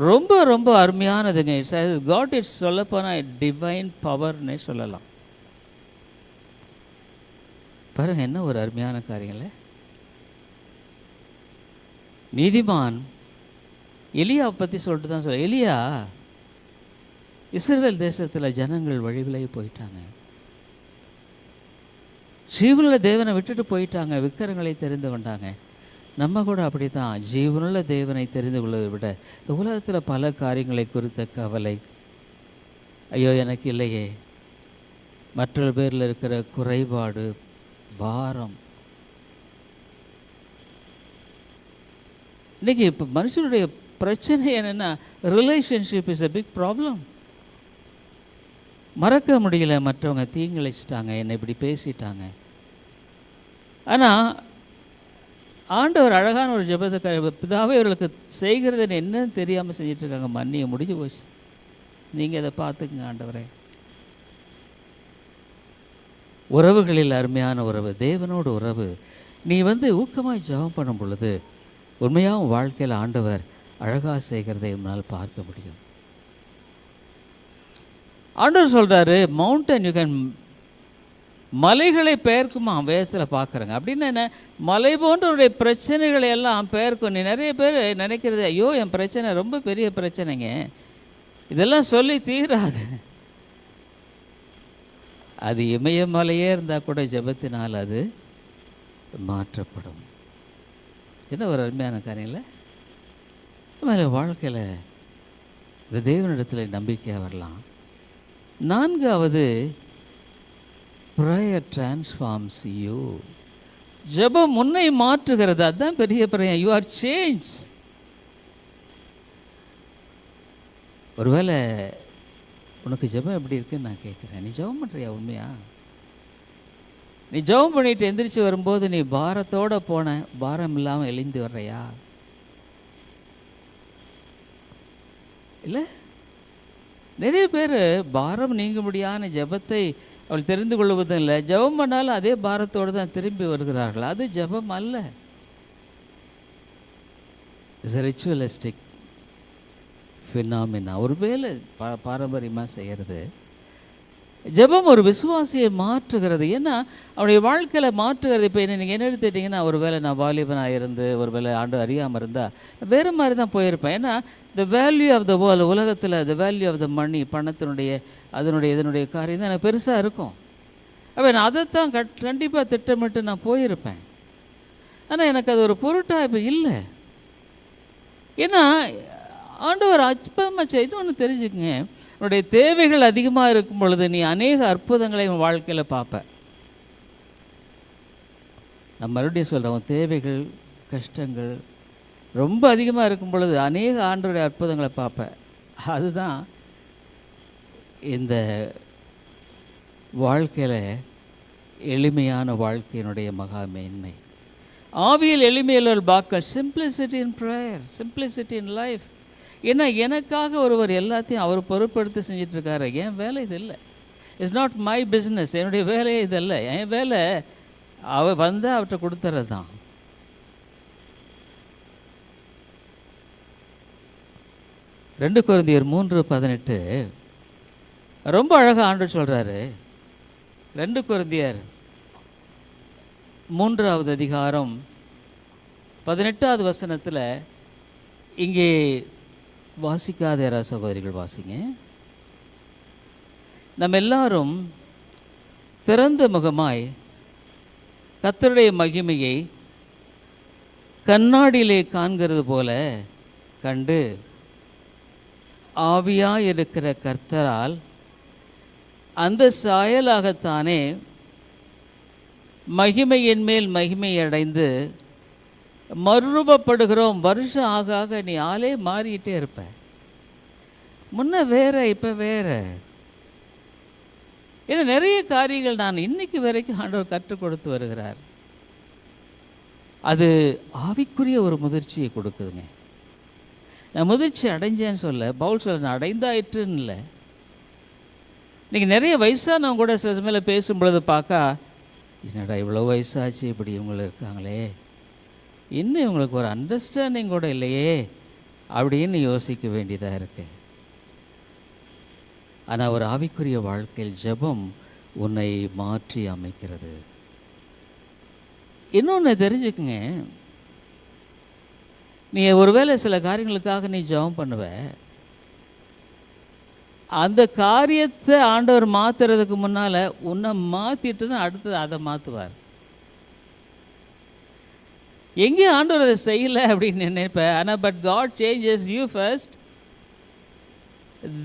Speaker 1: ரொம்ப ரொம்ப அருமையானதுங்க. இட்ஸ் காட் இட்ஸ் சொல்லப்போனா டிவைன் பவர்னே சொல்லலாம். பாருங்க என்ன ஒரு அருமையான காரியங்களே. நீதிமான் எலியாவை பற்றி சொல்லிட்டு தான் சொல்ல, எலியா இஸ்ரவேல் தேசத்தில் ஜனங்கள் வழிவிலகி போயிட்டாங்க, ஜீவனுள்ள தேவனை விட்டுட்டு போயிட்டாங்க, விக்கிரங்களை தெரிந்து கொண்டாங்க. நம்ம கூட அப்படி தான், ஜீவனுள்ள தேவனை தெரிந்து கொள்வதை விட இந்த உலகத்தில் பல காரியங்களை குறித்த கவலை, ஐயோ எனக்கு இல்லையே, மற்ற பேரில் இருக்கிற குறைபாடு, பாரம். இன்றைக்கி இப்போ மனுஷனுடைய பிரச்சனை என்னென்னா relationship is a big problem. மறக்க முடியல, மற்றவங்க தீங்கிழைச்சிட்டாங்க, என்னை இப்படி பேசிட்டாங்க. ஆனால் ஆண்டவர் அழகான ஒரு ஜெபத்தை, பிதாவே இவர்களுக்கு செய்கிறது என்னன்னு தெரியாமல் செஞ்சிட்ருக்காங்க, மன்னிய முடிஞ்சு போச்சு, நீங்கள் அதை பார்த்துக்குங்க ஆண்டவரே. உறவுகளில் அருமையான உறவு, தேவனோட உறவு. நீ ஊக்கமாய் ஜெபம் பண்ணும் பொழுது உண்மையாக வாழ்க்கையில் ஆண்டவர் அழகாக செய்கிறதை உன்னால் பார்க்க முடியும். ஆண்டவர் சொல்கிறாரு, மவுண்டன் யூ கேன், மலைகளை பெயர்க்குமா வேதத்தில் பார்க்குறேங்க. அப்படின்னு என்ன, மலை போன்றவருடைய பிரச்சனைகளை எல்லாம் பெயர்க்கும். நீ நிறைய பேர் நினைக்கிறது, ஐயோ என் பிரச்சனை ரொம்ப பெரிய பிரச்சனைங்க, இதெல்லாம் சொல்லி தீராது. அது இமயமலையே இருந்தால் கூட ஜெபத்தினால் அது மாற்றப்படும். என்ன ஒரு அருமையான காரியங்கள. மேலே வாழ்க்கையில் இந்த தேவனிடத்தில் நம்பிக்கையாக வரலாம். நான்காவது, ப்ரேயர் டிரான்ஸ்ஃபார்ம்ஸ் யூ. ஜெபம் முன்னை மாற்றுகிறது, அதுதான் பெரிய பிரயம். You are change. ஒருவேளை உனக்கு ஜெபம் எப்படி இருக்குன்னு நான் கேட்குறேன். நீ ஜெபம் பண்ணுறியா உண்மையா? நீ ஜெபம் பண்ணிட்டு எந்திரிச்சு வரும்போது நீ பாரத்தோடு போன, பாரம் இல்லாமல் எழுந்து வர்றையா? இல்லை, நிறைய பேர் பாரம் நீங்க முடியாத ஜெபத்தை அவள் தெரிந்து கொள்வதும் இல்லை, ஜெபம் பண்ணாலும் அதே பாரத்தோடு தான் திரும்பி வருகிறார்கள். அது ஜெபம் அல்ல, இட்ஸ் ரிச்சுவலிஸ்டிக் ஃபினாமினா. ஒரு வேலை பாரம்பரியமாக செய்கிறது. ஜெபம் ஒரு விசுவாசியை மாற்றுகிறது. ஏன்னா அவனுடைய வாழ்க்கையில் மாற்றுகிறது. இப்போ நீங்கள் என்ன எடுத்துட்டிங்கன்னா, ஒரு வேளை நான் வாலிபனாக இருந்து ஒரு வேளை ஆண்டு அறியாமல் இருந்தால் வேறு மாதிரி தான் போயிருப்பேன். ஏன்னா the value of the world, உலகத்தில் த வேல்யூ ஆஃப் த மணி, பணத்தினுடைய இதனுடைய காரியம் தான் எனக்கு பெருசாக இருக்கும். அப்போ நான் அதைத்தான் கண்டிப்பாக திட்டமிட்டு நான் போயிருப்பேன். ஆனால் எனக்கு அது ஒரு பொருட்டாக இப்போ இல்லை. ஏன்னா ஆண்டவர் அற்புதமாக செய்து ஒன்று தெரிஞ்சுக்குங்க, உன்னுடைய தேவைகள் அதிகமாக இருக்கும் பொழுது நீ அநேக அற்புதங்களை உன் வாழ்க்கையில் பார்ப்ப. நான் மறுபடியும் சொல்கிறேன், தேவைகள் கஷ்டங்கள் ரொம்ப அதிகமாக இருக்கும் பொழுது அநேக ஆண்டவருடைய அற்புதங்களை பார்ப்ப. அதுதான் இந்த வாழ்க்கையில் எளிமையான வாழ்க்கையினுடைய மகா மேன்மை. ஆவியில் எளிமையில் பார்க்க simplicity in prayer, simplicity in life. ஏன்னா எனக்காக ஒருவர் எல்லாத்தையும் அவர் பொறுப்பெடுத்து செஞ்சிட்ருக்காரு. என் வேலை இது இல்லை, இட்ஸ் நாட் மை பிஸ்னஸ். என்னுடைய வேலையே இதல்ல. என் வேலை அவர் வந்தால் அவர்கிட்ட கொடுத்துறது தான். ரெண்டு கொரிந்தியர் 3:18 ரொம்ப அழகாக ஆண்டவர் சொல்கிறாரு. 2 கொரிந்தியர் 3வது அதிகாரம் 18வது வசனத்தில் இங்கே வாசிக்காத யாராவது சகோதரிகள் வாசிங்க. நம்ம எல்லாரும் திறந்த முகமாய் கர்த்தருடைய மகிமையை கண்ணாடியிலே காண்கிறது போல கண்டு ஆவியாய் இருக்கிற கர்த்தரால் அந்த சாயலாகத்தானே மகிமையின் மேல் மகிமை அடைந்து மறுரூபப்படுகிறோம். வருஷம் ஆக ஆக நீ ஆளே மாறிக்கிட்டே இருப்ப. முன்ன வேற, இப்போ வேற. ஏன்னா நிறைய காரியங்கள் நான் இன்னைக்கு வரைக்கும் ஆண்டவர் கற்றுக் கொடுத்து வருகிறார். அது ஆவிக்குரிய ஒரு முதிர்ச்சியை கொடுக்குதுங்க. நான் முதிர்ச்சி அடைஞ்சேன்னு சொல்ல, பவுல் சொல்ல நான் அடைந்தாயிற்றுன்னு இல்லை. இன்றைக்கி நிறைய வயசானவங்க கூட சில சமயம் பேசும்பொழுது பார்க்கா, என்னடா இவ்வளோ வயசாச்சு இப்படி இவங்க இருக்காங்களே, இன்னும் இவங்களுக்கு ஒரு அண்டர்ஸ்டாண்டிங் கூட இல்லையே அப்படின்னு யோசிக்க வேண்டியதாக இருக்குது. ஆனால் ஒரு ஆவிக்குரிய வாழ்க்கையில் ஜெபம் உன்னை மாற்றி அமைக்கிறது. இன்னொன்று தெரிஞ்சுக்குங்க, நீ ஒருவேளை சில காரியங்களுக்காக நீ ஜெபம் பண்ணுவ, அந்த காரியத்தை ஆண்டவர் மாற்றுறதுக்கு முன்னால் உன்னை மாற்றிட்டு தான் அடுத்தது அதை மாற்றுவார். எங்கேயும் ஆண்டவர் அதை செய்யலை அப்படின்னு நினைப்பேன். ஆனால் but God changes you first,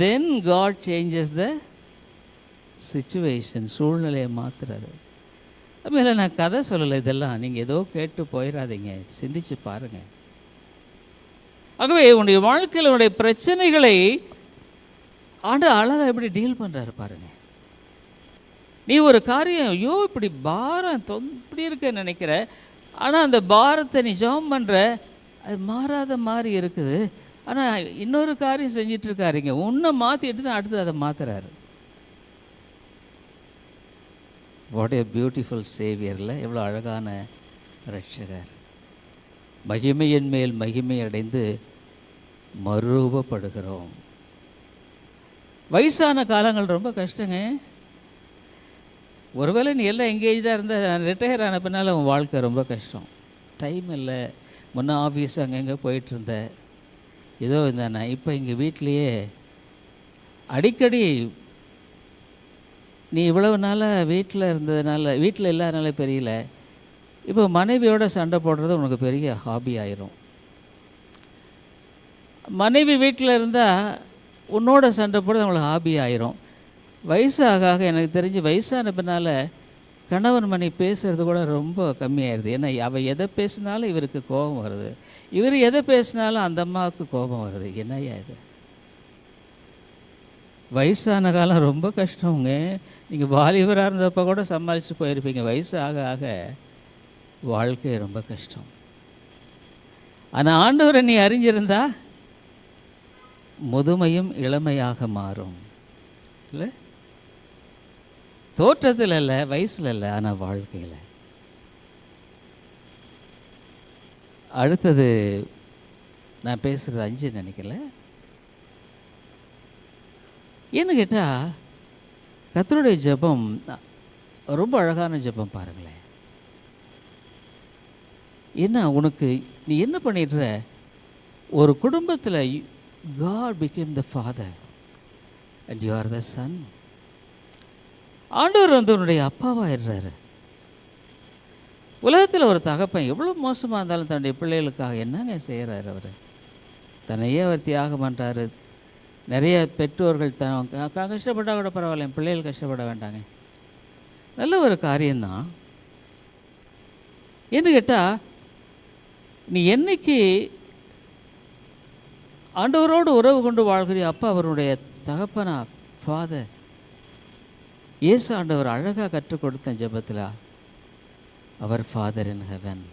Speaker 1: then God changes the situation. சூழ்நிலையை மாற்றுறாரு. அதுமாதிரி நான் கதை சொல்லலை, இதெல்லாம் நீங்கள் ஏதோ கேட்டு போயிடாதீங்க, சிந்திச்சு பாருங்கள். ஆகவே உன்னுடைய வாழ்க்கையில் உன்னுடைய பிரச்சனைகளை ஆண்டவர் அழகாக எப்படி டீல் பண்ணுறாரு பாருங்கள். நீ ஒரு காரியம் ஐயோ இப்படி பாரம் இப்படி இருக்கன்னு நினைக்கிற, ஆனால் அந்த பாரத்தை நீ ஜெபம் பண்ணுற, அது மாறாத மாதிரி இருக்குது. ஆனால் இன்னொரு காரியம் செஞ்சிட்ருக்காருங்க, உன்னை மாற்றிட்டு தான் அடுத்து அதை மாற்றுறாரு. வாட் ஏ பியூட்டிஃபுல் சேவியரில் எவ்வளோ அழகான ரட்சகர். மகிமையின் மேல் மகிமை அடைந்து மறுரூபப்படுகிறோம். வயசான காலங்கள் ரொம்ப கஷ்டங்க. ஒருவேளை நீ எல்லாம் எங்கேஜாக இருந்தால் ரிட்டையர் ஆன பின்னால் உன் வாழ்க்கை ரொம்ப கஷ்டம். டைம் இல்லை, முன்னே ஆஃபீஸ் அங்கங்கே போயிட்டுருந்த, ஏதோ இருந்தானே. இப்போ இங்கே வீட்லேயே அடிக்கடி நீ இவ்வளவு நாளாக வீட்டில் இருந்ததுனால, வீட்டில் இல்லாதனால தெரியல, இப்போ மனைவியோட சண்டை போடுறது உனக்கு பெரிய ஹாபி ஆயிரும். மனைவி வீட்டில் இருந்தால் உன்னோட சண்டை போடுறது உங்களுக்கு ஹாபி ஆயிரும். வயசாக ஆக எனக்கு தெரிஞ்சு வயசான பின்னால் கணவன் மணி பேசுகிறது கூட ரொம்ப கம்மியாயிருது. ஏன்னா அவள் எதை பேசினாலும் இவருக்கு கோபம் வருது, இவர் எதை பேசினாலும் அந்த அம்மாவுக்கு கோபம் வருது. என்னையா இது? வயசான காலம் ரொம்ப கஷ்டங்க. நீங்கள் வாலிபராக இருந்தப்போ கூட சமாளித்து போயிருப்பீங்க. வயசு ஆக ஆக வாழ்க்கை ரொம்ப கஷ்டம். ஆனால் ஆண்டவரை நீ அறிஞ்சிருந்தா முதுமையும் இளமையாக மாறும். இல்லை, தோற்றத்தில் இல்லை, வயசில் இல்லை, ஆனால் வாழ்க்கையில். அடுத்தது நான் பேசுகிறது 5 நினைக்கல. ஏன்னு கேட்டால் கர்த்தருடைய ஜெபம் ரொம்ப அழகான ஜெபம் பாருங்களேன். என்ன உனக்கு நீ என்ன பண்ணிடுற, ஒரு குடும்பத்தில் God became the father and you are the son. ஆண்டவர் வந்து உன்னுடைய அப்பாவாயிடுறாரு. உலகத்தில் ஒரு தகப்பன் எவ்வளோ மோசமாக இருந்தாலும் தன்னுடைய பிள்ளைகளுக்காக என்னங்க செய்கிறாரு? அவர் தன்னையே அவர் தியாகம் பண்ணுறாரு. நிறைய பெற்றோர்கள் கஷ்டப்பட்டால் கூட பரவாயில்ல, என் பிள்ளைகள் கஷ்டப்பட வேண்டாங்க, நல்ல ஒரு காரியம்தான். என்று கேட்டால் நீ என்னைக்கு ஆண்டவரோடு உறவு கொண்டு வாழ்கிறிய அப்பா அவருடைய தகப்பனா ஃபாதர். இயேசு ஆண்டவர் அழகாக கற்றுக் கொடுத்த ஜெபத்தில் அவர் ஃபாதர் இன் ஹெவன்.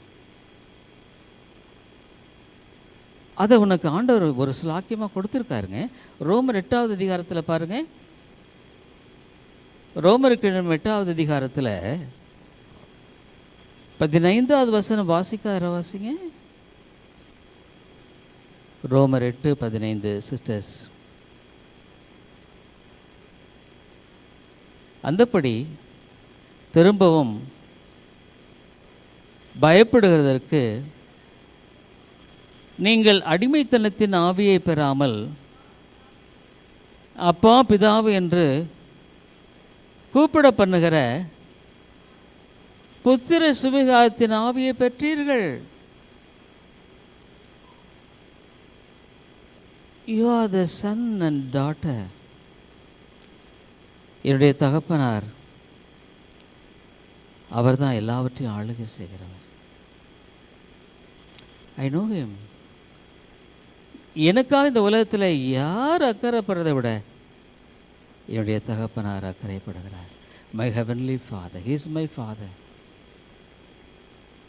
Speaker 1: அதை உனக்கு ஆண்டவர் ஒரு சிலாக்கியமாக கொடுத்துருக்காருங்க. ரோமர் 8வது அதிகாரத்தில் பாருங்கள். ரோமருக்கு 8வது அதிகாரத்தில் 15வது வசனம் வாசிக்கார வாசிங்க. ரோமர் 8:15 சிஸ்டர்ஸ். அந்தப்படி திரும்பவும் பயப்படுகிறதற்கு நீங்கள் அடிமைத்தனத்தின் ஆவியை பெறாமல் அப்பா பிதாவு என்று கூப்பிட பண்ணுகிற புத்திர சுவிகாரத்தின் ஆவியை பெற்றீர்கள். You are the son and daughter. என்னுடைய தகப்பனார் அவர் தான் எல்லாவற்றையும் ஆளுகை செய்கிறவர். I know him. எனக்காக இந்த உலகத்தில் யார் அக்கறைப்படுறதை விட என்னுடைய தகப்பனார் அக்கறைப்படுகிறார். My heavenly father, he is my father.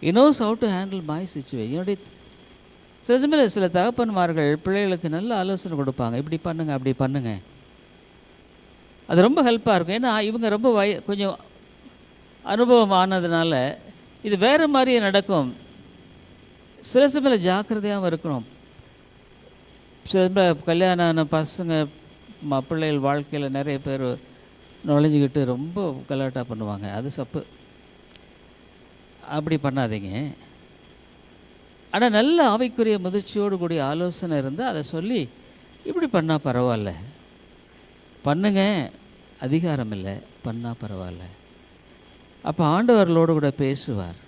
Speaker 1: He knows how to handle my situation. என்னுடைய சில சமயம் சில தகப்பன்மார்கள் பிள்ளைகளுக்கு நல்ல ஆலோசனை கொடுப்பாங்க, இப்படி பண்ணுங்க அப்படி பண்ணுங்க. அது ரொம்ப ஹெல்ப்பாக இருக்கும். ஏன்னா இவங்க ரொம்ப கொஞ்சம் அனுபவம் ஆனதுனால இது வேறு மாதிரியே நடக்கும். சில சமயம் ஜாக்கிரதையாகவும் இருக்கணும். சில சமயம் கல்யாணம் ஆன பசங்க பிள்ளைகள் வாழ்க்கையில் நிறைய பேர் நுழைஞ்சிக்கிட்டு ரொம்ப கலாட்டாக பண்ணுவாங்க. அது சப்பு, அப்படி பண்ணாதீங்க. ஆனால் நல்ல ஆவிக்குரிய முதிர்ச்சியோடு கூடிய ஆலோசனை இருந்தால் அதை சொல்லி இப்படி பண்ணால் பரவாயில்ல, பண்ணுங்க, அதிகாரம் இல்லை, பண்ணால் பரவாயில்ல. அப்போ ஆண்டவர்களோடு கூட பேசுவார்.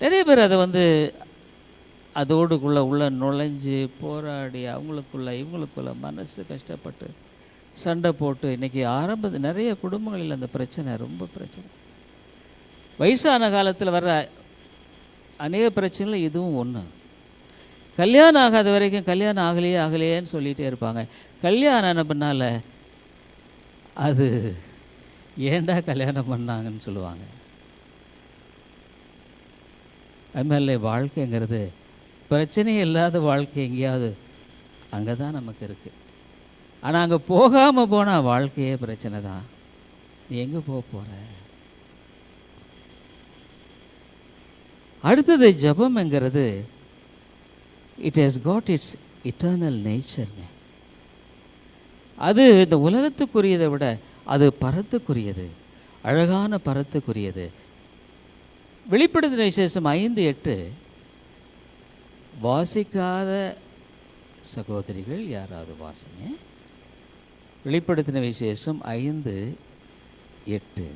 Speaker 1: நிறைய பேர் அதை அதோடுக்குள்ளே உள்ள நுழைஞ்சு போராடி இவங்களுக்குள்ள மனசு கஷ்டப்பட்டு சண்டை போட்டு இன்றைக்கி நிறைய குடும்பங்களில் அந்த பிரச்சனை ரொம்ப பிரச்சனை. வயசான காலத்தில் வர்ற அநேக பிரச்சனைகள் இதுவும் ஒன்று. கல்யாணம் ஆகாத வரைக்கும் கல்யாணம் ஆகலையேன்னு சொல்லிகிட்டே இருப்பாங்க. கல்யாணம் ஆன பின்னால் அது ஏண்டா கல்யாணம் பண்ணாங்கன்னு சொல்லுவாங்க. அதுமாதிரி வாழ்க்கைங்கிறது பிரச்சனையே இல்லாத வாழ்க்கை எங்கேயாவது அங்கே தான் நமக்கு இருக்குது. ஆனால் அங்கே போகாமல் போனால் வாழ்க்கையே பிரச்சனை தான். நீ எங்கே போகிற? அடுத்தது ஜபம்ங்கிறது it has God it's eternal நேச்சர்ங்க. அது இந்த உலகத்துக்குரியதை விட அது பரத்துக்குரியது, அழகான பரத்துக்குரியது. வெளிப்படுத்தின விசேஷம் 5:8 வாசிக்காத சகோதரிகள் யாராவது வாசிங்க. வெளிப்படுத்தின விசேஷம் 5:8.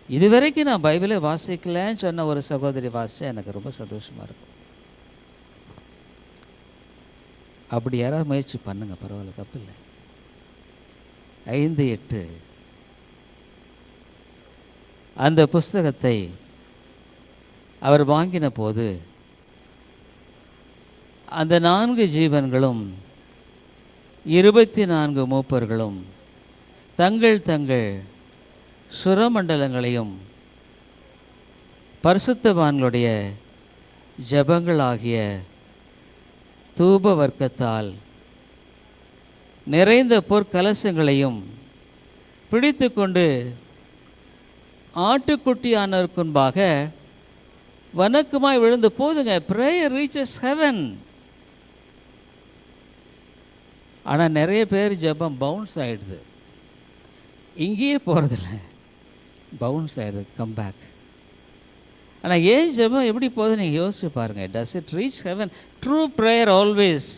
Speaker 1: இதுவரைக்கும் நான் பைபிளை வாசிக்கலன்னு சொன்ன ஒரு சகோதரி வாசித்தா எனக்கு ரொம்ப சந்தோஷமாக இருக்கும். அப்படி யாராவது முயற்சி பண்ணுங்க, பரவாயில்ல, தப்பு இல்லை. 5:8 அந்த புஸ்தகத்தை அவர் வாங்கின போது அந்த 4 ஜீவன்களும் 24 மூப்பர்களும் தங்கள் தங்கள் சுரமண்டலங்களையும் பரிசுத்தவான்களுடைய ஜபங்களாகிய தூப வர்க்கத்தால் நிறைந்த பொற்கலசங்களையும் பிடித்து கொண்டு ஆட்டுக்குட்டியானவருக்கு முன்பாக வணக்கமாய் விழுந்து போதுங்க. Prayer reaches heaven. ஆனால் நிறைய பேர் ஜெபம் பவுன்ஸ் ஆகிடுது, இங்கேயே போகிறதில்ல, பவுன்ஸ் ஆகிடுது, கம்பேக். ஆனால் ஏன் ஜெபம் எப்படி போகுது நீங்கள் யோசிச்சு பாருங்கள். Does it reach heaven? True prayer always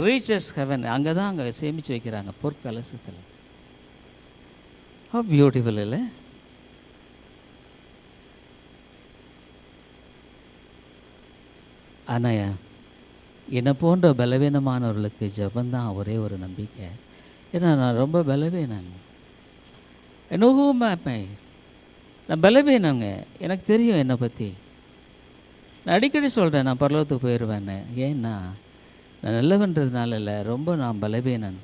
Speaker 1: reaches heaven. அங்கே தான் அங்கே சேமித்து வைக்கிறாங்க, பொற்கலசத்தில். ஹவ் பியூட்டிஃபுல் இல்லை? ஆனால் என்னை போன்ற பலவீனமானவர்களுக்கு ஜபந்தான் ஒரே ஒரு நம்பிக்கை. ஏன்னா நான் ரொம்ப பலவீனன். நான் பலவீனங்க, எனக்கு தெரியும் என்னை பற்றி. நான் அடிக்கடி சொல்கிறேன் நான் பரலோகத்துக்கு போயிடுவேன்னு. ஏன்னா நான் நல்லவன்றதுனால இல்லை, ரொம்ப நான் பலவீனன்.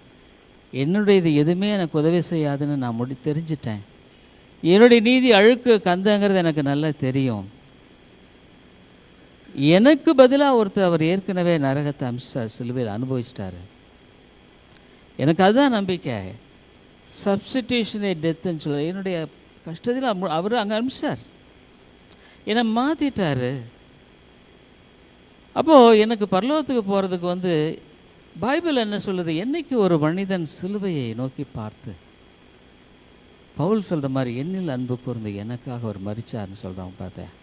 Speaker 1: என்னுடையது எதுவுமே எனக்கு உதவி செய்யாதுன்னு நான் தெரிஞ்சிட்டேன். என்னுடைய நீதி அழுக்கு கந்தங்கிறது எனக்கு நல்லா தெரியும். எனக்கு பதிலாக ஒருத்தர் அவர் ஏற்கனவே நரகத்தை அமிச்சிட்டார், சிலுவையில் அனுபவிச்சிட்டாரு. எனக்கு அதுதான் நம்பிக்கை. சப்ஸ்டிடியூஷனே டெத்துன்னு சொல்ல, என்னுடைய கஷ்டத்தில் அவர் அங்கே அனுப்பிச்சார், என்னை மாற்றிட்டார். அப்போது எனக்கு பரலோகத்துக்கு போகிறதுக்கு பைபிள் என்ன சொல்லுது? என்றைக்கு ஒரு மனிதன் சிலுவையை நோக்கி பார்த்து, பவுல் சொல்கிற மாதிரி என்னில் அன்பு கூர்ந்து எனக்காக அவர் மரித்தார்னு சொல்கிறாங்க பார்த்தேன்.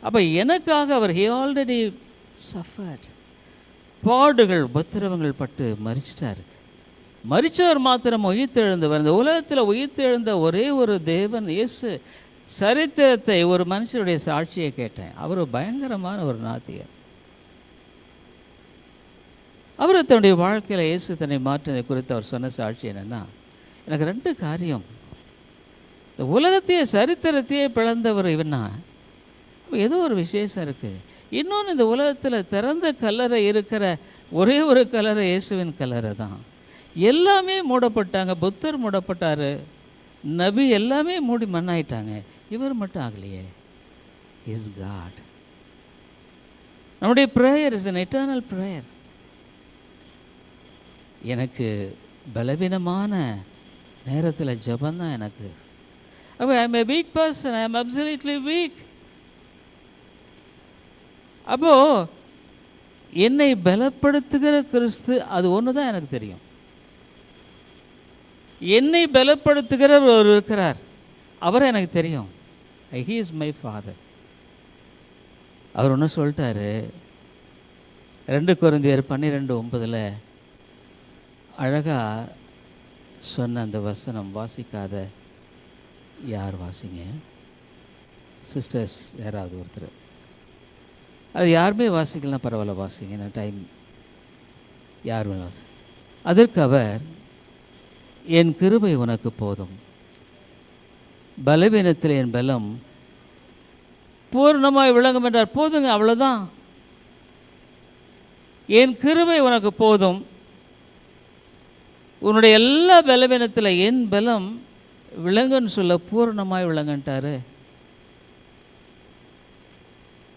Speaker 1: அப்போ எனக்காக அவர் ஹி ஆல்ரெடி சஃபர்ட், பாடுகள் உபத்திரவங்கள் பட்டு மரிச்சிட்டார். மரித்தவர் மாத்திரம் உயிர்த்தெழுந்தவர். இந்த உலகத்தில் உயிர்த்தெழுந்த ஒரே ஒரு தேவன் இயேசு. சரித்திரத்தை ஒரு மனுஷனுடைய சாட்சியை கேட்டேன். அவர் பயங்கரமான ஒரு நாத்திகர். அவர் தன்னுடைய வாழ்க்கையில் இயேசு தன்னை மாற்றினதை குறித்து அவர் சொன்ன சாட்சி என்னென்னா, எனக்கு 2 காரியம். இந்த உலகத்தையே சரித்திரத்தையே பிளந்தவர் இவனா, ஏதோ ஒரு விசேஷம் இருக்குது. இன்னொன்று, இந்த உலகத்தில் திறந்த கல்லறை இருக்கிற ஒரே ஒரு கல்லறை இயேசுவின் கல்லறை தான். எல்லாமே மூடப்பட்டாங்க. புத்தர் மூடப்பட்டார், நபி எல்லாமே மூடி மண்ணாயிட்டாங்க. இவர் மட்டும் ஆகலையே. Is God. நம்முடைய prayer is an eternal prayer. எனக்கு பலவீனமான நேரத்தில் ஜபந்தான் எனக்கு. அப்போ I am a weak person, I am absolutely weak. அப்போது என்னை பலப்படுத்துகிற கிறிஸ்து அது ஒன்று தான் எனக்கு தெரியும். என்னை பலப்படுத்துகிறவர் ஒரு இருக்கிறார், அவரை எனக்கு தெரியும். He is my father. அவர் ஒன்று சொல்லிட்டாரு, 2 கொரிந்தியர் 12:9 அழகாக சொன்ன அந்த வசனம் வாசிக்காத யார் வாசிங்க சிஸ்டர்ஸ், யாராவது ஒருத்தர். அது யாருமே வாசிக்கலாம், பரவாயில்ல வாசிங்க, நான் டைம் யார் வேணும் வாசி. அதற்கு அவர், என் கிருபை உனக்கு போதும், பலவீனத்தில் என் பலம் பூர்ணமாய் விளங்கும் என்றார். போதுங்க, அவ்வளோதான். என் கிருபை உனக்கு போதும், உன்னுடைய எல்லா பலவீனத்தில் என் பலம் விளங்குன்னு சொல்ல பூர்ணமாய் விளங்கன்ட்டாரு.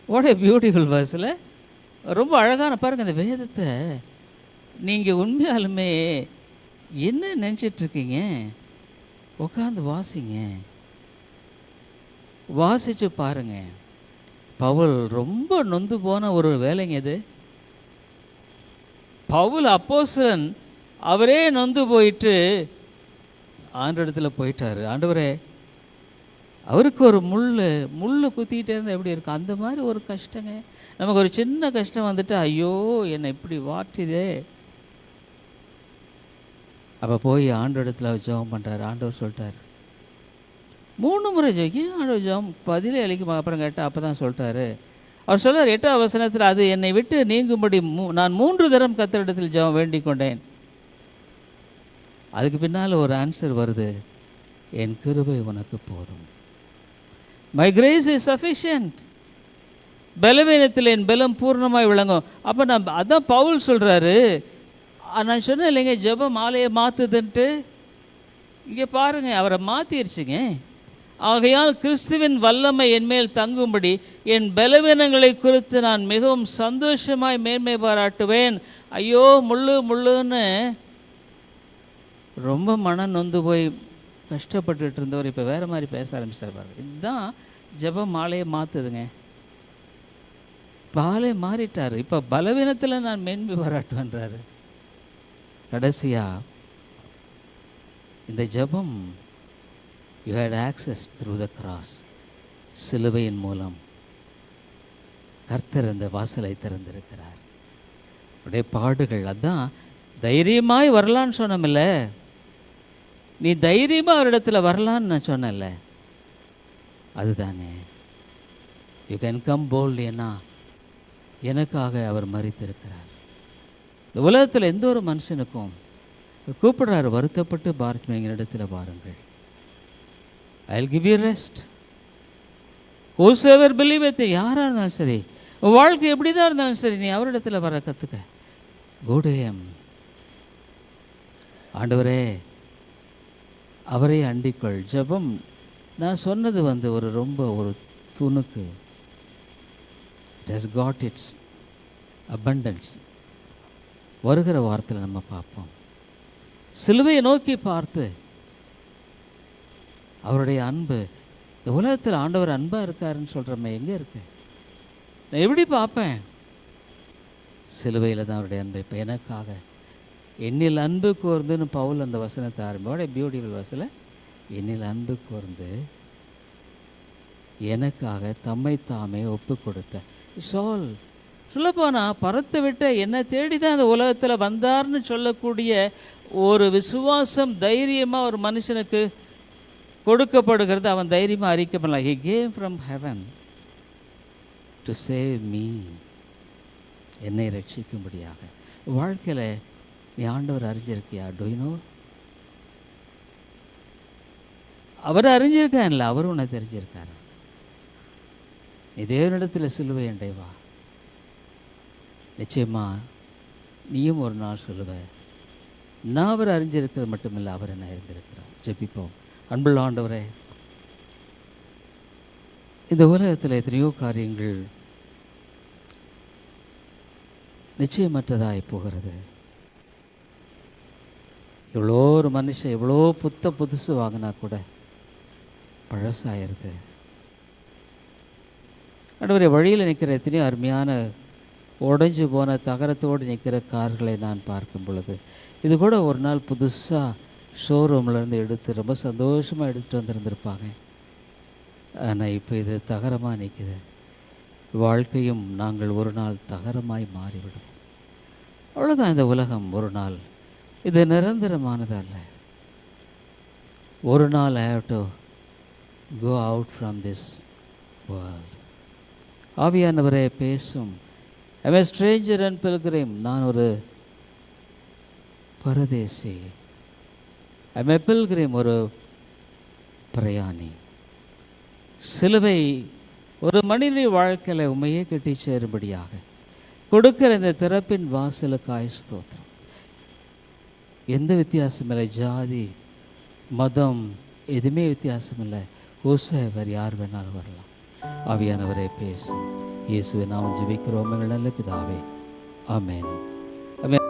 Speaker 1: வாட் ஏ பியூட்டிஃபுல் வேர்ஸில் ரொம்ப அழகான பாருங்கள். இந்த வேதத்தை நீங்கள் உண்மையாலுமே என்ன நினச்சிட்ருக்கீங்க, உட்காந்து வாசிங்க, வாசித்து பாருங்கள். பவுல் ரொம்ப நொந்து போன ஒரு வேலைங்க இது. பவுல் அப்போஸ்தலன் அவரே நொந்து போயிட்டு ஆண்டவரிடத்துல போயிட்டார். ஆண்டவரே, அவருக்கு ஒரு முள் குத்திக்கிட்டே இருந்தால் எப்படி இருக்கும், அந்த மாதிரி ஒரு கஷ்டங்க. நமக்கு ஒரு சின்ன கஷ்டம் வந்துட்டு ஐயோ என்னை இப்படி வாட்டுதே. அப்போ போய் ஆண்டவரிடத்துல ஜெபம் பண்ணுறாரு. ஆண்டவர் சொல்லிட்டார் 3 முறை ஏன் ஆண்டவர் ஜெபம் பதிலே அளிக்கும் அப்புறம் கேட்டால் அப்போ தான் சொல்லிட்டாரு. அவர் சொல்கிறார் 8ஆம் வசனத்தில், அது என்னை விட்டு நீங்கும்படி நான் 3 தரம் கர்த்தரிடத்தில் ஜெபம் வேண்டிக் கொண்டேன். அதுக்கு பின்னால் ஒரு ஆன்சர் வருது, என் கிருபை உனக்கு போதும், மை கிரேஸ் இஸ் சஃபிஷியன்ட், பலவீனத்தில் என் பலம் பூர்ணமாய் விளங்கும். அப்போ நான் அதான் பவுல் சொல்கிறாரு. நான் சொன்னேன் இல்லைங்க, ஜெபம் மாலையை மாற்றுதுன்ட்டு. இங்கே பாருங்கள், அவரை மாற்றிடுச்சுங்க. ஆகையால் கிறிஸ்துவின் வல்லமை என்மேல் தங்கும்படி என் பலவீனங்களை குறித்து நான் மிகவும் சந்தோஷமாய் மேன்மை பாராட்டுவேன். ஐயோ முள்ளுன்னு ரொம்ப மனம் நொந்து போய் கஷ்டப்பட்டுட்டு இருந்தவர் இப்போ வேறு மாதிரி பேச ஆரம்பிச்சிட்டார் பாருங்க. இதுதான் ஜெபம் மாலையை மாற்றுதுங்க. பாலை மாறிட்டார். இப்போ பலவீனத்தில் நான் மேன்மை பாராட்டுவேன்றாரு. கடைசியாக இந்த ஜெபம் you had access through the cross, சிலுவையின் மூலம் கர்த்தர் இந்த வாசலை திறந்திருக்கிறார். உடைய பாடுகள் அதான் தைரியமாய் வரலான்னு சொன்னமில்ல, நீ தைரியமாக அவரிடத்துல வரலான்னு நான் சொன்னேன்ல, அதுதாங்க யூ கேன் கம் போல்ட். ஏன்னா எனக்காக அவர் மரித்திருக்கிறார். இந்த உலகத்தில் எந்த ஒரு மனுஷனுக்கும் கூப்பிடுறாரு, வருத்தப்பட்டு பாரத்மேங்கிற இடத்துல பாருங்கள், I will give you rest. Whosoever believeth, யாராக இருந்தாலும் சரி, வாழ்க்கை எப்படி தான் இருந்தாலும் சரி, நீ அவரிடத்துல வர கற்றுக்க. கூடயம் ஆண்டவரே, அவரே அண்டிக்கொள். ஜெபம் நான் சொன்னது ரொம்ப ஒரு துணுக்கு. It has God it's abundance. வருகிற வாரத்தில் நம்ம பார்ப்போம். சிலுவையை நோக்கி பார்த்து அவருடைய அன்பு, இந்த உலகத்தில் ஆண்டவர் அன்பாக இருக்காருன்னு சொல்கிறோமே, எங்கே இருக்கு? நான் எப்படி பார்ப்பேன்? சிலுவையில் தான் அவருடைய அன்பு. இப்போ எனக்காக என்னில் அன்பு கூர்ந்துன்னு பவுல் அந்த வசனத்தை ஆரம்பியோட பியூட்டிஃபுல் வசனம், என்னில் அன்பு கூர்ந்து எனக்காக தம்மை தாமே ஒப்பு கொடுத்த சோல். சொல்லப்போனால் பரத்தை விட்ட என்னை தேடி தான் அந்த உலகத்தில் வந்தார்னு சொல்லக்கூடிய ஒரு விசுவாசம் தைரியமாக ஒரு மனுஷனுக்கு கொடுக்கப்படுகிறது. அவன் தைரியமாக அறிக்கப்படலாம். He came from heaven to save me, என்னை ரட்சிக்கும்படியாக. வாழ்க்கையில் நீ ஆண்டவர் அறிஞ்சிருக்கியா? Do you know? அவர் அறிஞ்சிருக்கான் இல்லை, அவரும் உன்னை தெரிஞ்சிருக்காரு. நீ தேவனிடத்தில் சிலுவை அண்டைவா, நிச்சயமாக நீயும் ஒரு நாள் சொல்லுவ, நான் அவர் அறிஞ்சிருக்கிறது மட்டுமில்லை, அவர் என்ன அறிந்திருக்கிறார். ஜெபிப்போம். அன்புள்ள ஆண்டவரே, இந்த உலகத்தில் எத்தனையோ காரியங்கள் நிச்சயமற்றதாய் போகிறது. எவ்வளோ ஒரு மனுஷன் எவ்வளோ புதுசு வாங்கினா கூட பழசாயிருது. ஆண்டவரே, வழியில் நிற்கிற எத்தனையோ அருமையான உடைஞ்சு போன தகரத்தோடு நிற்கிற கார்களை நான் பார்க்கும் பொழுது, இது கூட ஒரு நாள் புதுசாக ஷோரூம்லேருந்து எடுத்து ரொம்ப சந்தோஷமாக எடுத்துகிட்டு வந்திருந்திருப்பாங்க. ஆனால் இப்போ இது தகரமாக நிற்குது. வாழ்க்கையும் நாங்கள் ஒரு நாள் தகரமாய் மாறிவிடும். அவ்வளோதான் இந்த உலகம். ஒரு நாள் இது நிரந்தரமானதல்ல. ஒரு நாள் I have to go out from this world. ஆவியானவரே பேசும். I am a stranger and pilgrim. நான் ஒரு பரதேசி. I am a pilgrim, ஒரு பிரயாணி. சிலுவை ஒரு மனிதனுடைய வாழ்க்கையில் உண்மையே கட்டி சேரும்படியாக கொடுக்கிற இந்த திறப்பின் வாசலுக்காய் ஸ்தோத்திரம். எந்த வித்தியாசம் இல்லை, ஜாதி மதம் எதுவுமே வித்தியாசம் இல்லை. ஹோசேவர் யார் வேணாலும் வரலாம். ஆவியானவரே பேசும். இயேசுவை நாம் ஜெபிக்கிறோம் எங்கள் நல்ல பிதாவே. ஆமென். ஆமென்.